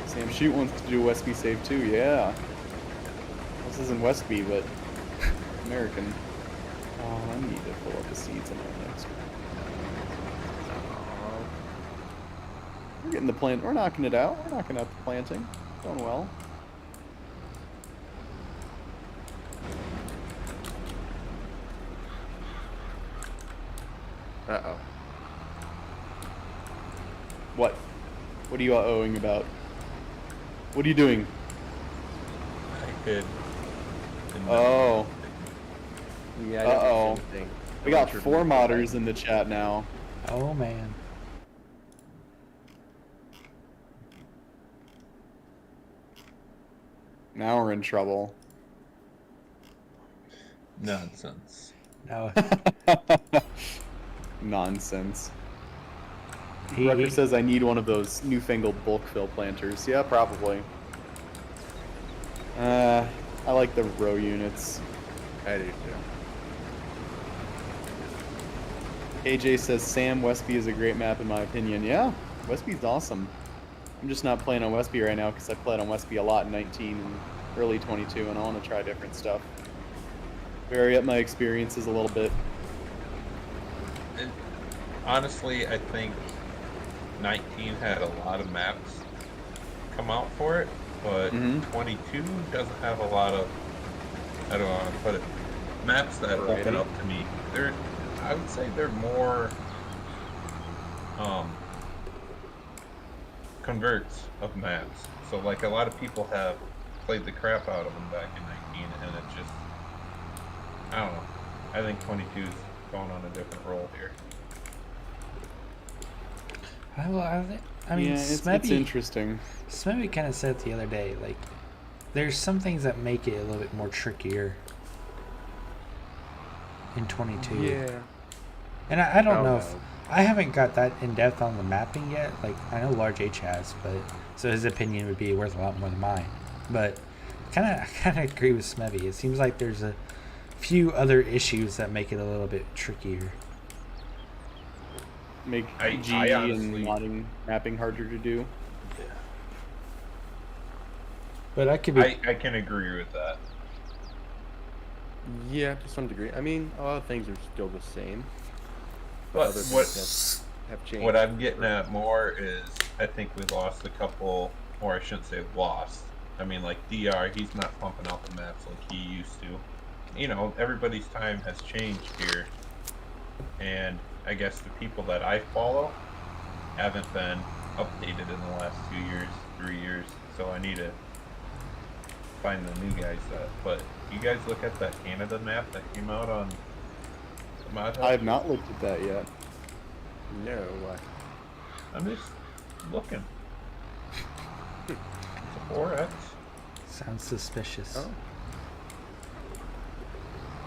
Sam Shoot wants to do a Westby save too, yeah. This isn't Westby, but American. Oh, I need to pull up the seeds on my next one. We're getting the plant, we're knocking it out. We're knocking out the planting. Going well. Uh-oh. What? What are you owing about? What are you doing? I could. Oh. Yeah, I did the Uh-oh. same thing. We got 4 modders in the chat now. oh man. Now we're in trouble. Nonsense. No, Nonsense. he, Rucker says I need one of those newfangled bulk fill planters. Yeah, probably. I like the row units. I do too. AJ says Sam Westby is a great map in my opinion. Yeah, Westby's awesome. I'm just not playing on Westby right now because I played on Westby a lot in 19 and early 22, and I want to try different stuff. vary up my experiences a little bit. And honestly, I think 19 had a lot of maps come out for it, but Mhm. 22 doesn't have a lot of, I don't know how to put it, maps that open Variety. up to me. I would say they're more converts of maps. So like a lot of people have played the crap out of them back in 19, and it just, I don't know. I think 22 is going on a different role here. I mean, yeah, it's Smebby interesting. kind of said it the other day, like, there's some things that make it a little bit more trickier in 22. Yeah. And I don't Oh, know no. if I haven't got that in depth on the mapping yet. Like, I know Large H has, but so his opinion would be worth a lot more than mine. But I kind of agree with Smebby. It seems like there's a few other issues that make it a little bit trickier. Make I G honestly- and modding mapping harder to do. But I could be. I can agree with that. Yeah, to some degree. I mean, a lot of things are still the same. But Other what things have changed. what I'm getting at more is I think we lost a couple, or I shouldn't say lost. I mean, like DR, he's not pumping out the maps like he used to. You know, everybody's time has changed here, and I guess the people that I follow haven't been updated in the last 2 years, 3 years. So I need to find the new guys that. But you guys look at that Canada map that came out on the Mod Hub? I have not looked at that yet. No. I'm just looking. It's a 4X. Sounds suspicious. Oh.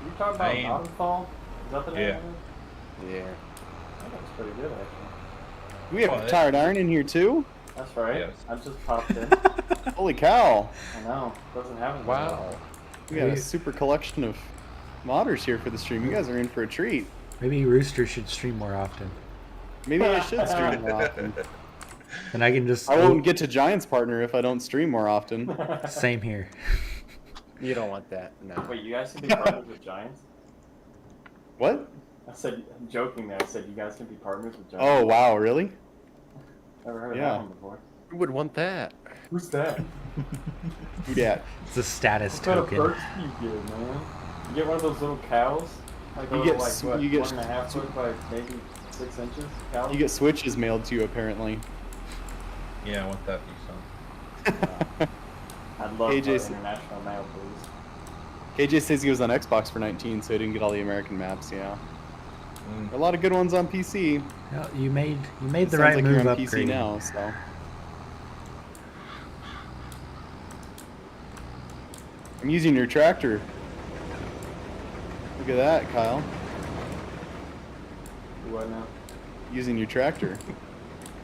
You talking about I am- Mountainfall? Is that the name Yeah. of it? Yeah. That looks pretty good, actually. We have Oh, Tired Iron in here too? That's right. Yes. I just popped in. Holy cow! I know. Doesn't happen. very Wow. often. We got a Maybe- super collection of modders here for the stream. You guys are in for a treat. Maybe Rooster should stream more often. Maybe I should stream more often. And I can just. I won't get to Giants Partner if I don't stream more often. Same here. You don't want that. No. Wait, you guys can be partners with Giants? What? I said, jokingly, I said you guys can be partners with Giants. Oh wow, really? Never heard of yeah. that one before. Who would want that? Who's that? Who dat? It's a status What kind of token. perks do you get, man? You get one of those little cows? Like a You little, get like, s- what, you get 1.5 foot by maybe 6 inches cow? You get switches mailed to you apparently. Yeah, I want that to be something. I'd love AJ for international mail, please. KJ says he was on Xbox for 19, so he didn't get all the American maps. Yeah, Mm. a lot of good ones on PC. Well, you made It the sounds right like move you're on upgrading. PC now, so. I'm using your tractor. Look at that, Kyle. What now? Using your tractor.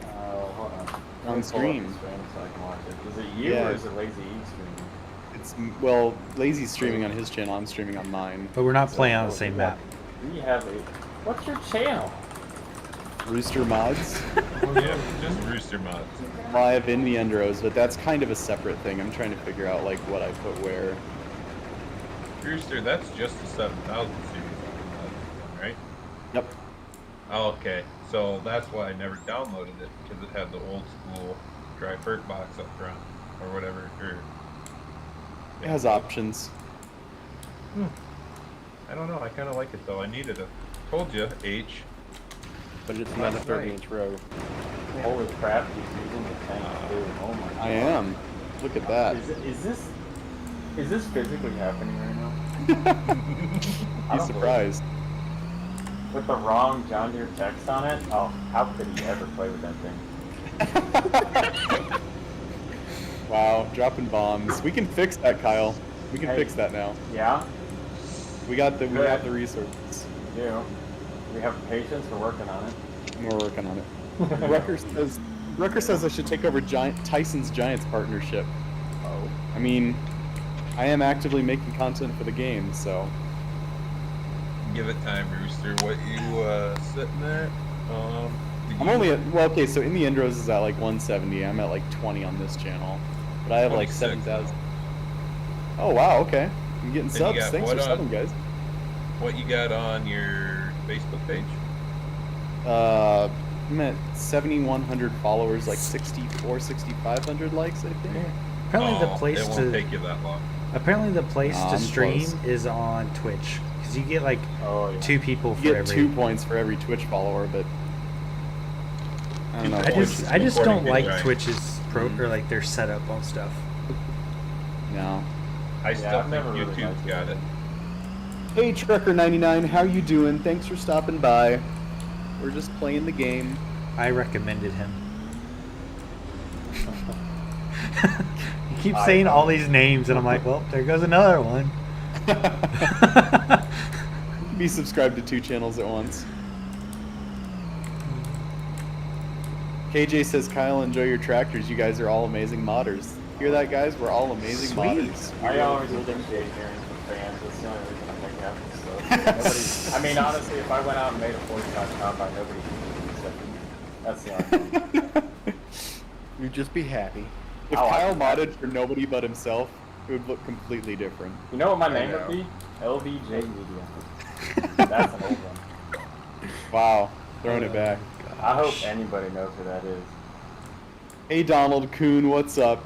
Oh, hold on. Let me On pull up stream. the stream so I can watch it. Is it you Yeah. or is it Lazy E streaming? It's well, Lazy's streaming on his channel. I'm streaming on mine. But we're not playing on the same map. We have a. What's your channel? Rooster Mods Yeah, just Rooster Mods. live in Meandros, but that's kind of a separate thing. I'm trying to figure out like what I put where. Rooster, that's just the 7000 series on the right? Yep. Oh, okay, so that's why I never downloaded it, because it had the old school dry perk box up front, or whatever. Or, It has options. I don't know, I kind of like it though. I needed it. Told you, H. But it's not a That's 30-inch road. Holy crap, he's using the tank too. Oh my god. I am. Look at that. Is this physically happening right now? I Be don't surprised. With the wrong John Deere text on it? Oh, how could he ever play with that thing? Wow, dropping bombs. We can fix that, Kyle. We can Hey. fix that now. Yeah, We got the Good. resources. we do. We have patience, we're working on it. We're working on it. Rucker says I should take over Tyson's Giants partnership. Oh. I mean, I am actively making content for the game, so Give it time, Rooster. What you sitting at? I'm only at okay. So in the Endros is at like 170. I'm at like 20 on this channel, but I have like 26 7,000. Oh wow, okay. I'm getting you subs. got Thanks what for on? subbing, guys. what you got on your Facebook page? I'm at 7,100 followers, like 6,500 likes, I think. Apparently the Oh, place it won't to take you that long. apparently the place Nah, to I'm stream close. is on Twitch because you get like Oh yeah. 2 people for You get every. 2 points for every Twitch follower, but I don't know. I Twitch just is I just according don't to like Giant. Twitch's or like their setup on stuff. no. I still I've think never really YouTube's liked got it. it. Hey Trucker99, how you doing? Thanks for stopping by. We're just playing the game. I recommended him. You keep I saying all know. these names, and I'm like, well, there goes another one. Be subscribed to 2 channels at once. KJ says, Kyle, enjoy your tractors. You guys are all amazing modders. Hear that, guys? We're all amazing Sweet. modders. I always appreciate hearing from fans. That's the only reason I make happen. So, I mean, honestly, if I went out and made a 45 combine, nobody would be accepting. That's the only thing. You'd just be happy. If Oh, I Kyle can modded for nobody but himself, it would look completely different. You know what my name know. would be? LVJ Media. That's an old one. Wow, throwing it back. I hope anybody knows who that is. Hey Donald Kuhn, what's up?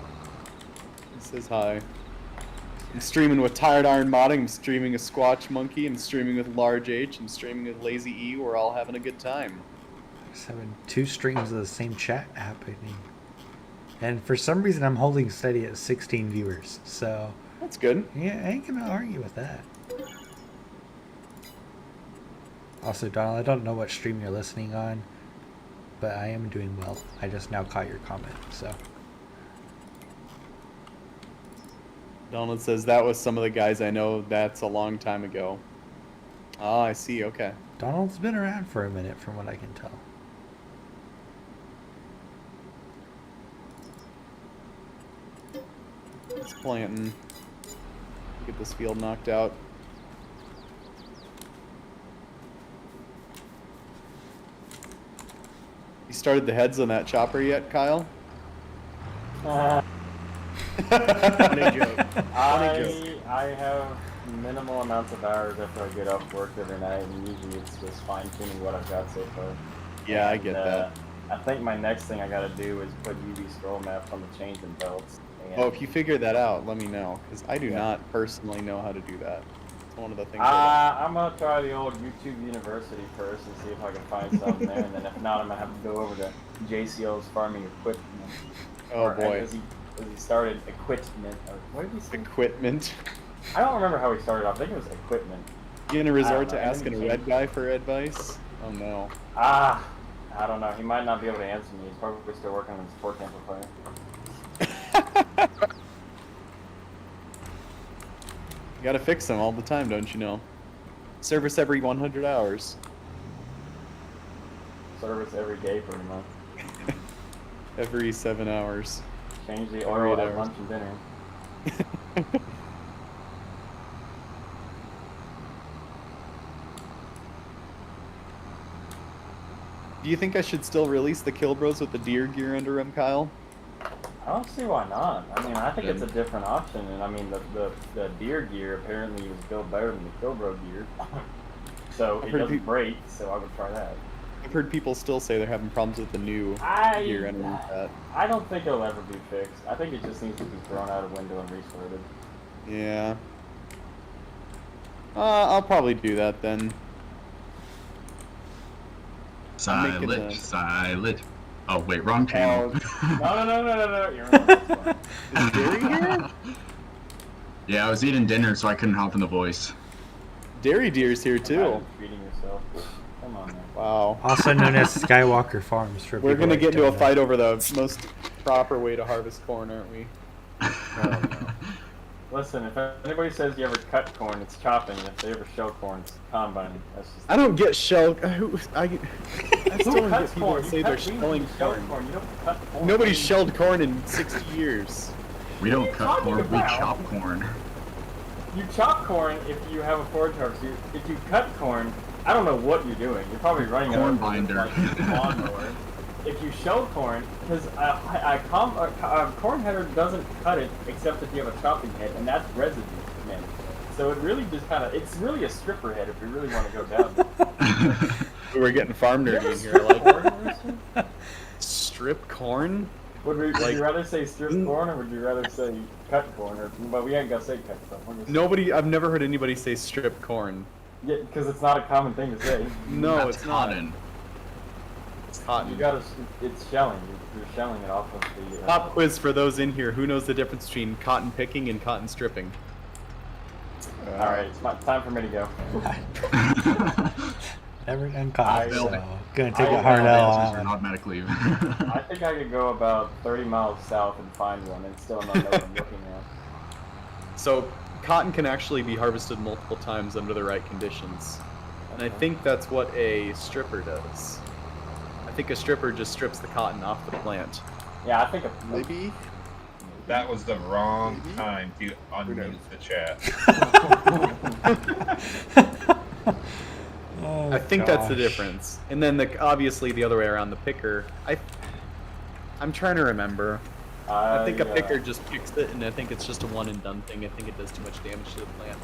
He says hi. I'm streaming with Tired Iron Modding, I'm streaming with Squatch Monkey, I'm streaming with Large H, I'm streaming with Lazy E, we're all having a good time. Just having 2 streams of the same chat happening, and for some reason I'm holding steady at 16 viewers. So That's good. yeah, I ain't gonna argue with that. Also, Donald, I don't know what stream you're listening on, but I am doing well. I just now caught your comment, so. Donald says that was some of the guys I know, that's a long time ago. Ah, I see, okay. Donald's been around for a minute from what I can tell. It's planting. Get this field knocked out. You started the heads on that chopper yet, Kyle? Funny joke. I have minimal amounts of hours after I get off work every night, and usually it's just fine tuning what I've got so far. Yeah, I And, get that. I think my next thing I gotta do is put UV scroll maps on the chains and belts. And, Oh, if you figure that out, let me know, because I do Yeah. not personally know how to do that. It's one of the things. I I'm gonna try the old YouTube University first and see if I can find something there, and then if not, I'm gonna have to go over to JCO's farming equipment. Oh, Or, boy. As he started equipment, or what did he say? Equipment. I don't remember how he started off. I think it was equipment. You gonna resort to know, and then asking he a red changed. guy for advice? Oh no. I don't know. He might not be able to answer me. He's probably still working on his torque amplifier. You gotta fix them all the time, don't you know? Service every 100 hours. Service every day, pretty much. Every 7 hours. Change the Every oil 8 at hours. lunch and dinner. Do you think I should still release the Kill Bros with the deer gear under them, Kyle? I don't see why not. I mean, I think it's a different option, and I mean, the deer gear apparently was built better than the Kilbro gear. So I've it heard doesn't peop- break, so I would try that. I've heard people still say they're having problems with the new gear underneath that. I don't think it'll ever be fixed. I think it just needs to be thrown out a window and restarted. Yeah. I'll probably do that then. I'm making Silent, a- silent. Oh wait, wrong channel. No. You're on this one. Is Derry here? Yeah, I was eating dinner, so I couldn't help in the voice. Dairy Deer's here too. Imagine feeding yourself. Come on, man. Wow. Also known as Skywalker Farms for We're people gonna that get into don't a know. fight over the most proper way to harvest corn, aren't we? Listen, if anybody says you ever cut corn, it's chopping. If they ever shell corn, it's combining. That's just. I don't get shell. I still Who don't cuts get people corn? to You say cut they're beans and shelling you shell corn. You don't cut corn. Nobody's shelled corn in 60 years. We don't What are you cut talking corn, we about? chop corn. You chop corn if you have a forage harvest. If you cut corn, I don't know what you're doing. You're probably running it Corn over binder. with, like, lawnmower. If you shell corn, because a corn header doesn't cut it except if you have a chopping head, and that's residue. Man. so it really just kind of, it's really a stripper head if we really want to go down. We're getting farm You nerdy ever in here. strip Like corn, Rooster? strip corn. Would you rather say strip corn or would you rather say cut corn? Or, but we ain't gonna say cut corn. We're gonna say- Nobody. I've never heard anybody say strip corn. Yeah, because it's not a common thing to say. No, That's it's not. cotton. It's cotton. You gotta, it's shelling. You're shelling it off of the. Pop quiz for those in here. Who knows the difference between cotton picking and cotton stripping? All right, it's time for me to go. Never done cotton, I- so gonna take I- a hard L Answers on are that an one. automatic leave. I think I could go about 30 miles south and find one and still not know what I'm looking at. So, cotton can actually be harvested multiple times under the right conditions. And I think that's what a stripper does. I think a stripper just strips the cotton off the plant. Yeah, I think Maybe. That was the wrong time to unmute the chat. Oh, I think that's the gosh. difference. And then obviously the other way around, the picker. I'm trying to remember. I think a picker just picks it, and I think it's just a one and done thing. I think it does too much damage to the plant.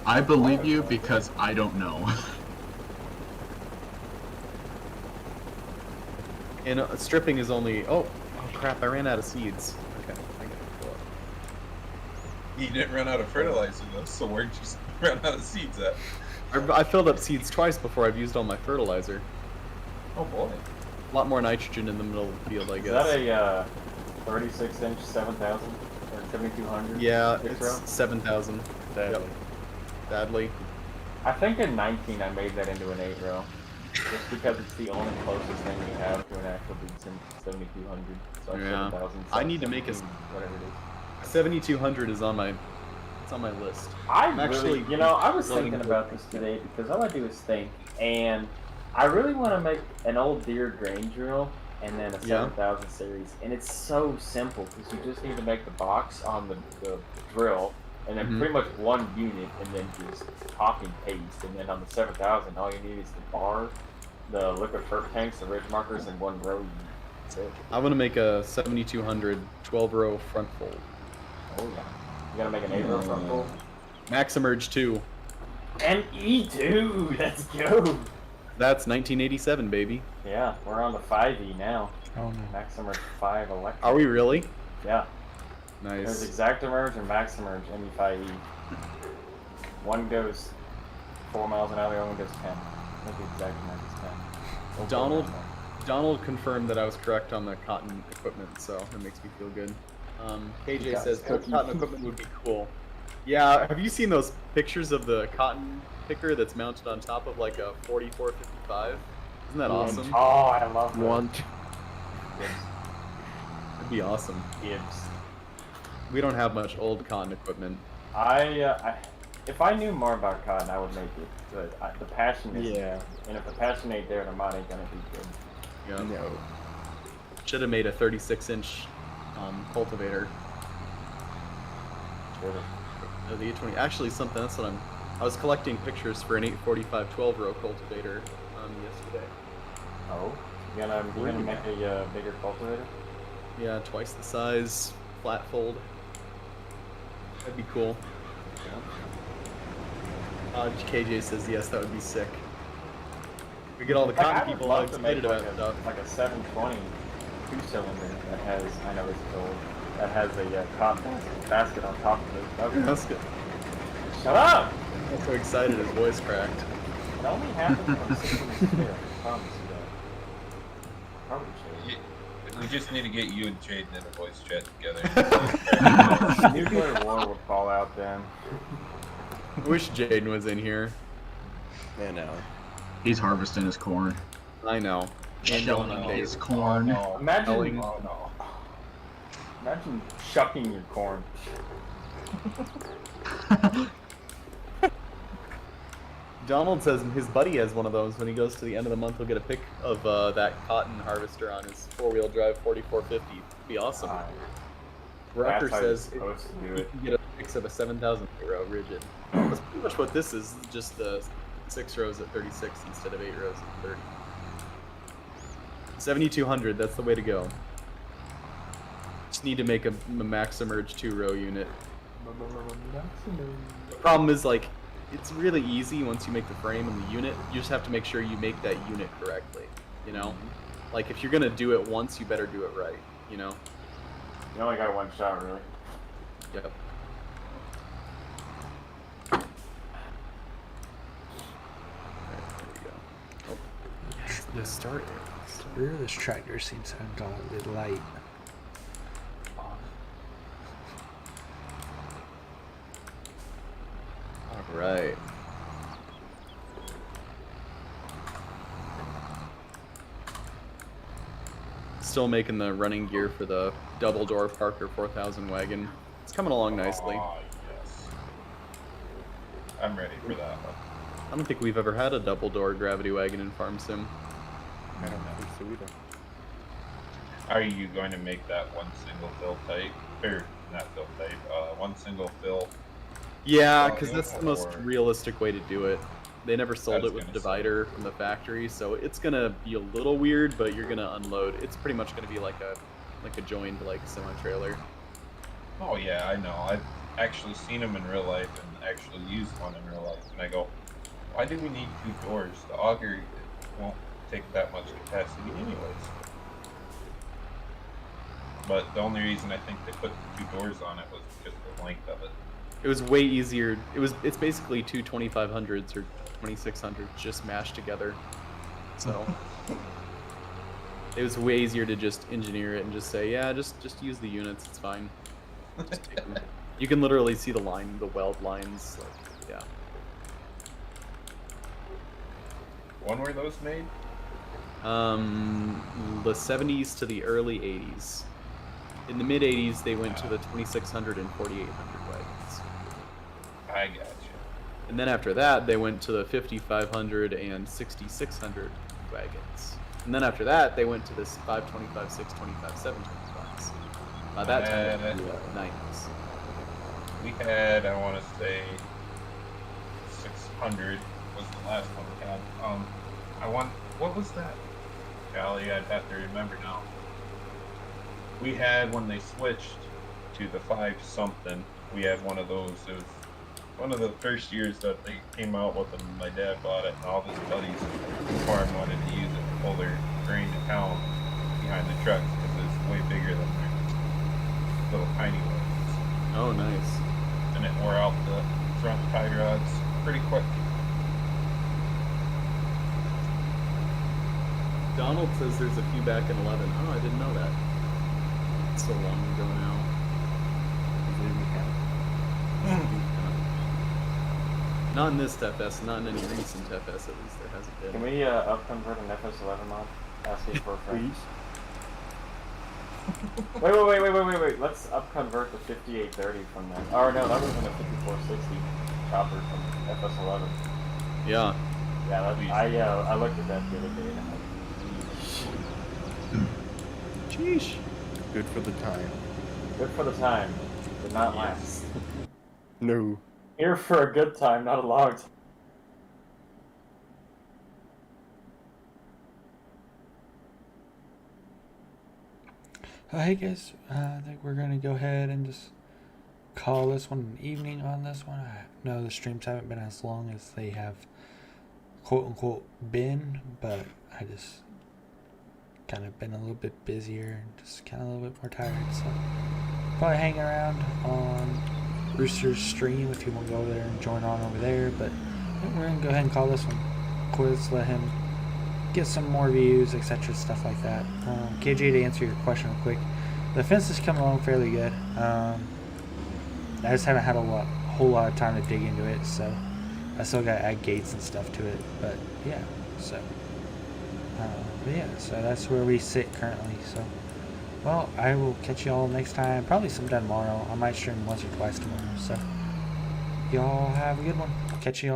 I believe you because I don't know. And stripping is only. Oh crap! I ran out of seeds. Okay. I gotta fill up. You didn't run out of fertilizer though, so where'd you run out of seeds at? I filled up seeds twice before I've used all my fertilizer. Oh boy. A lot more nitrogen in the middle of the field, I Is guess. that a 36-inch 7,000 or 7,200? Yeah, six row? it's 7,000. Yep. Sadly. I think in 19 I made that into an 8-row. Just because it's the only closest thing we have to an actual decent 7,200. So Yeah. 7,000. I need to make a 17, whatever it is. 7,200 is on my. It's on my list. I'm actually really, I was learning thinking to about this today because all I do is think, and I really want to make an old deer grain drill and then a Yeah. 7,000 series, and it's so simple because you just need to make the box on the drill, and then Mhm. pretty much one unit, and then just copy and paste, and then on the 7,000, all you need is the bar, the liquid ferp tanks, the ridge markers, and one row unit. That's it. I'm gonna make a 7,200 12-row front fold. Oh yeah. You gotta make an 8-row front fold. Max Emerge 2. And E2, let's go! That's 1987, baby. Yeah, we're on the 5E now. Oh no. Max Emerge 5 electric. Are we really? Yeah. There's Nice. Exact Emerge and Max Emerge ME5E. One goes 4 miles an hour, the other one goes 10. I think the Exact Emerge is 10. We'll put Donald? it on there. Donald confirmed that I was correct on the cotton equipment, so that makes me feel good. KJ got says cookie. cotton equipment would be cool. Yeah, have you seen those pictures of the cotton picker that's mounted on top of like a 4455? Isn't that awesome? Oh, I love that. Want. That'd be awesome. Gibbs. We don't have much old cotton equipment. If I knew more about cotton, I would make it. But the passion is Yeah. there. And if the passion ain't there, the mod ain't gonna be good. Yeah. No. Should have made a 36-inch cultivator. The 820. Actually, something that's what I was collecting pictures for an 845 12-row cultivator yesterday. Oh? You gonna make a bigger cultivator? Yeah, twice the size, flat fold. That'd be cool. KJ says yes, that would be sick. We get all the Like, I cotton would people all love to make excited about stuff. like a 720 2-cylinder that has, I know it's old, that has a cotton basket on top of it. That would be- That's good. Shut up! I'm so excited, his voice cracked. It only happens when someone's there. I promise you that. Probably should. We just need to get you and Jaden in a voice chat together. Nuclear war would fall out then. I wish Jaden was in here. Yeah, no. He's harvesting his corn. I know. Shelling his corn. No. Imagine, Oh no. imagine shucking your corn. Donald says his buddy has one of those. When he goes to the end of the month, he'll get a pic of that cotton harvester on his 4-wheel drive 4450. It'd be awesome. Rocker That's how you're says supposed to do he it. can get a mix of a 7,000 row rigid. That's pretty much what this is. Just the 6 rows at 36 instead of 8 rows at 30. 7,200. That's the way to go. Just need to make a Max Emerge 2-row unit. The problem is, like, it's really easy once you make the frame and the unit. You just have to make sure you make that unit correctly, you know? Like, if you're gonna do it once, you better do it right, you know? You only got one shot, really. Yep. The start. The rear of this tractor seems to have gone a little light. All right. Still making the running gear for the double door Parker 4000 wagon. It's coming along nicely. Oh, yes. I'm ready for that one. I don't think we've ever had a double door gravity wagon in Farm Sim. I don't think so either. Are you going to make that one single fill type? Or, not fill type, one single fill? Yeah, Oh, because yeah, that's the most or- realistic way to do it. They never sold I was it with a gonna say. divider from the factory, so it's gonna be a little weird, but you're gonna unload. It's pretty much gonna be like a joined like semi trailer. Oh yeah, I know. I've actually seen them in real life and actually used one in real life, and I go, why do we need two doors? The auger won't take that much capacity anyways. But the only reason I think they put the two doors on it was just the length of it. It was way easier. It's basically two 2500s or 2600s just mashed together. So it was way easier to just engineer it and just say, yeah, just use the units. It's fine. Just take them. You can literally see the weld lines. Like, yeah. When were those made? The 70s to the early 80s. In the mid 80s, they went to the 2600 and 4800 wagons. I got you. And then after that, they went to the 5500 and 6600 wagons. And then after that, they went to this 525, 625, 725s. By that time, it was the 90s. We had, I want to say, 600 was the last one we had. What was that? Golly, I'd have to remember now. We had, when they switched to the 5-something, we had one of those. It was one of the first years that they came out with them. My dad bought it, and all his buddies before him wanted to use it to pull their grain to town behind the trucks because it's way bigger than their little tiny ones. Oh, nice. And it wore out the front tie rods pretty quick. Donald says there's a few back in 11. Oh, I didn't know that. It's so long ago now. Not in this FS, not in any recent FS at least, there hasn't been. Can we upconvert an FS11 mod? Asking for a friend. Wait. Let's upconvert the 5830 from that. Oh no, that was in a 5460 chopper from FS11. Yeah. Yeah, I looked at that the other day. And Sheesh. Good for the time. good for the time, but not last. No. Here for a good time, not a long time. Hey guys, I think we're gonna go ahead and just call this one an evening on this one. I know the streams haven't been as long as they have quote unquote been, but I just kind of been a little bit busier and just kind of a little bit more tired, so probably hanging around on Rooster's stream if you want to go over there and join on over there. But I think we're gonna go ahead and call this one quits, let him get some more views, etc., stuff like that. KJ, to answer your question real quick, the fence is coming along fairly good. I just haven't had a whole lot of time to dig into it, so I still got to add gates and stuff to it. But yeah, so so that's where we sit currently. So, well, I will catch you all next time, probably sometime tomorrow. I might stream once or twice tomorrow. So, y'all have a good one. Catch you all.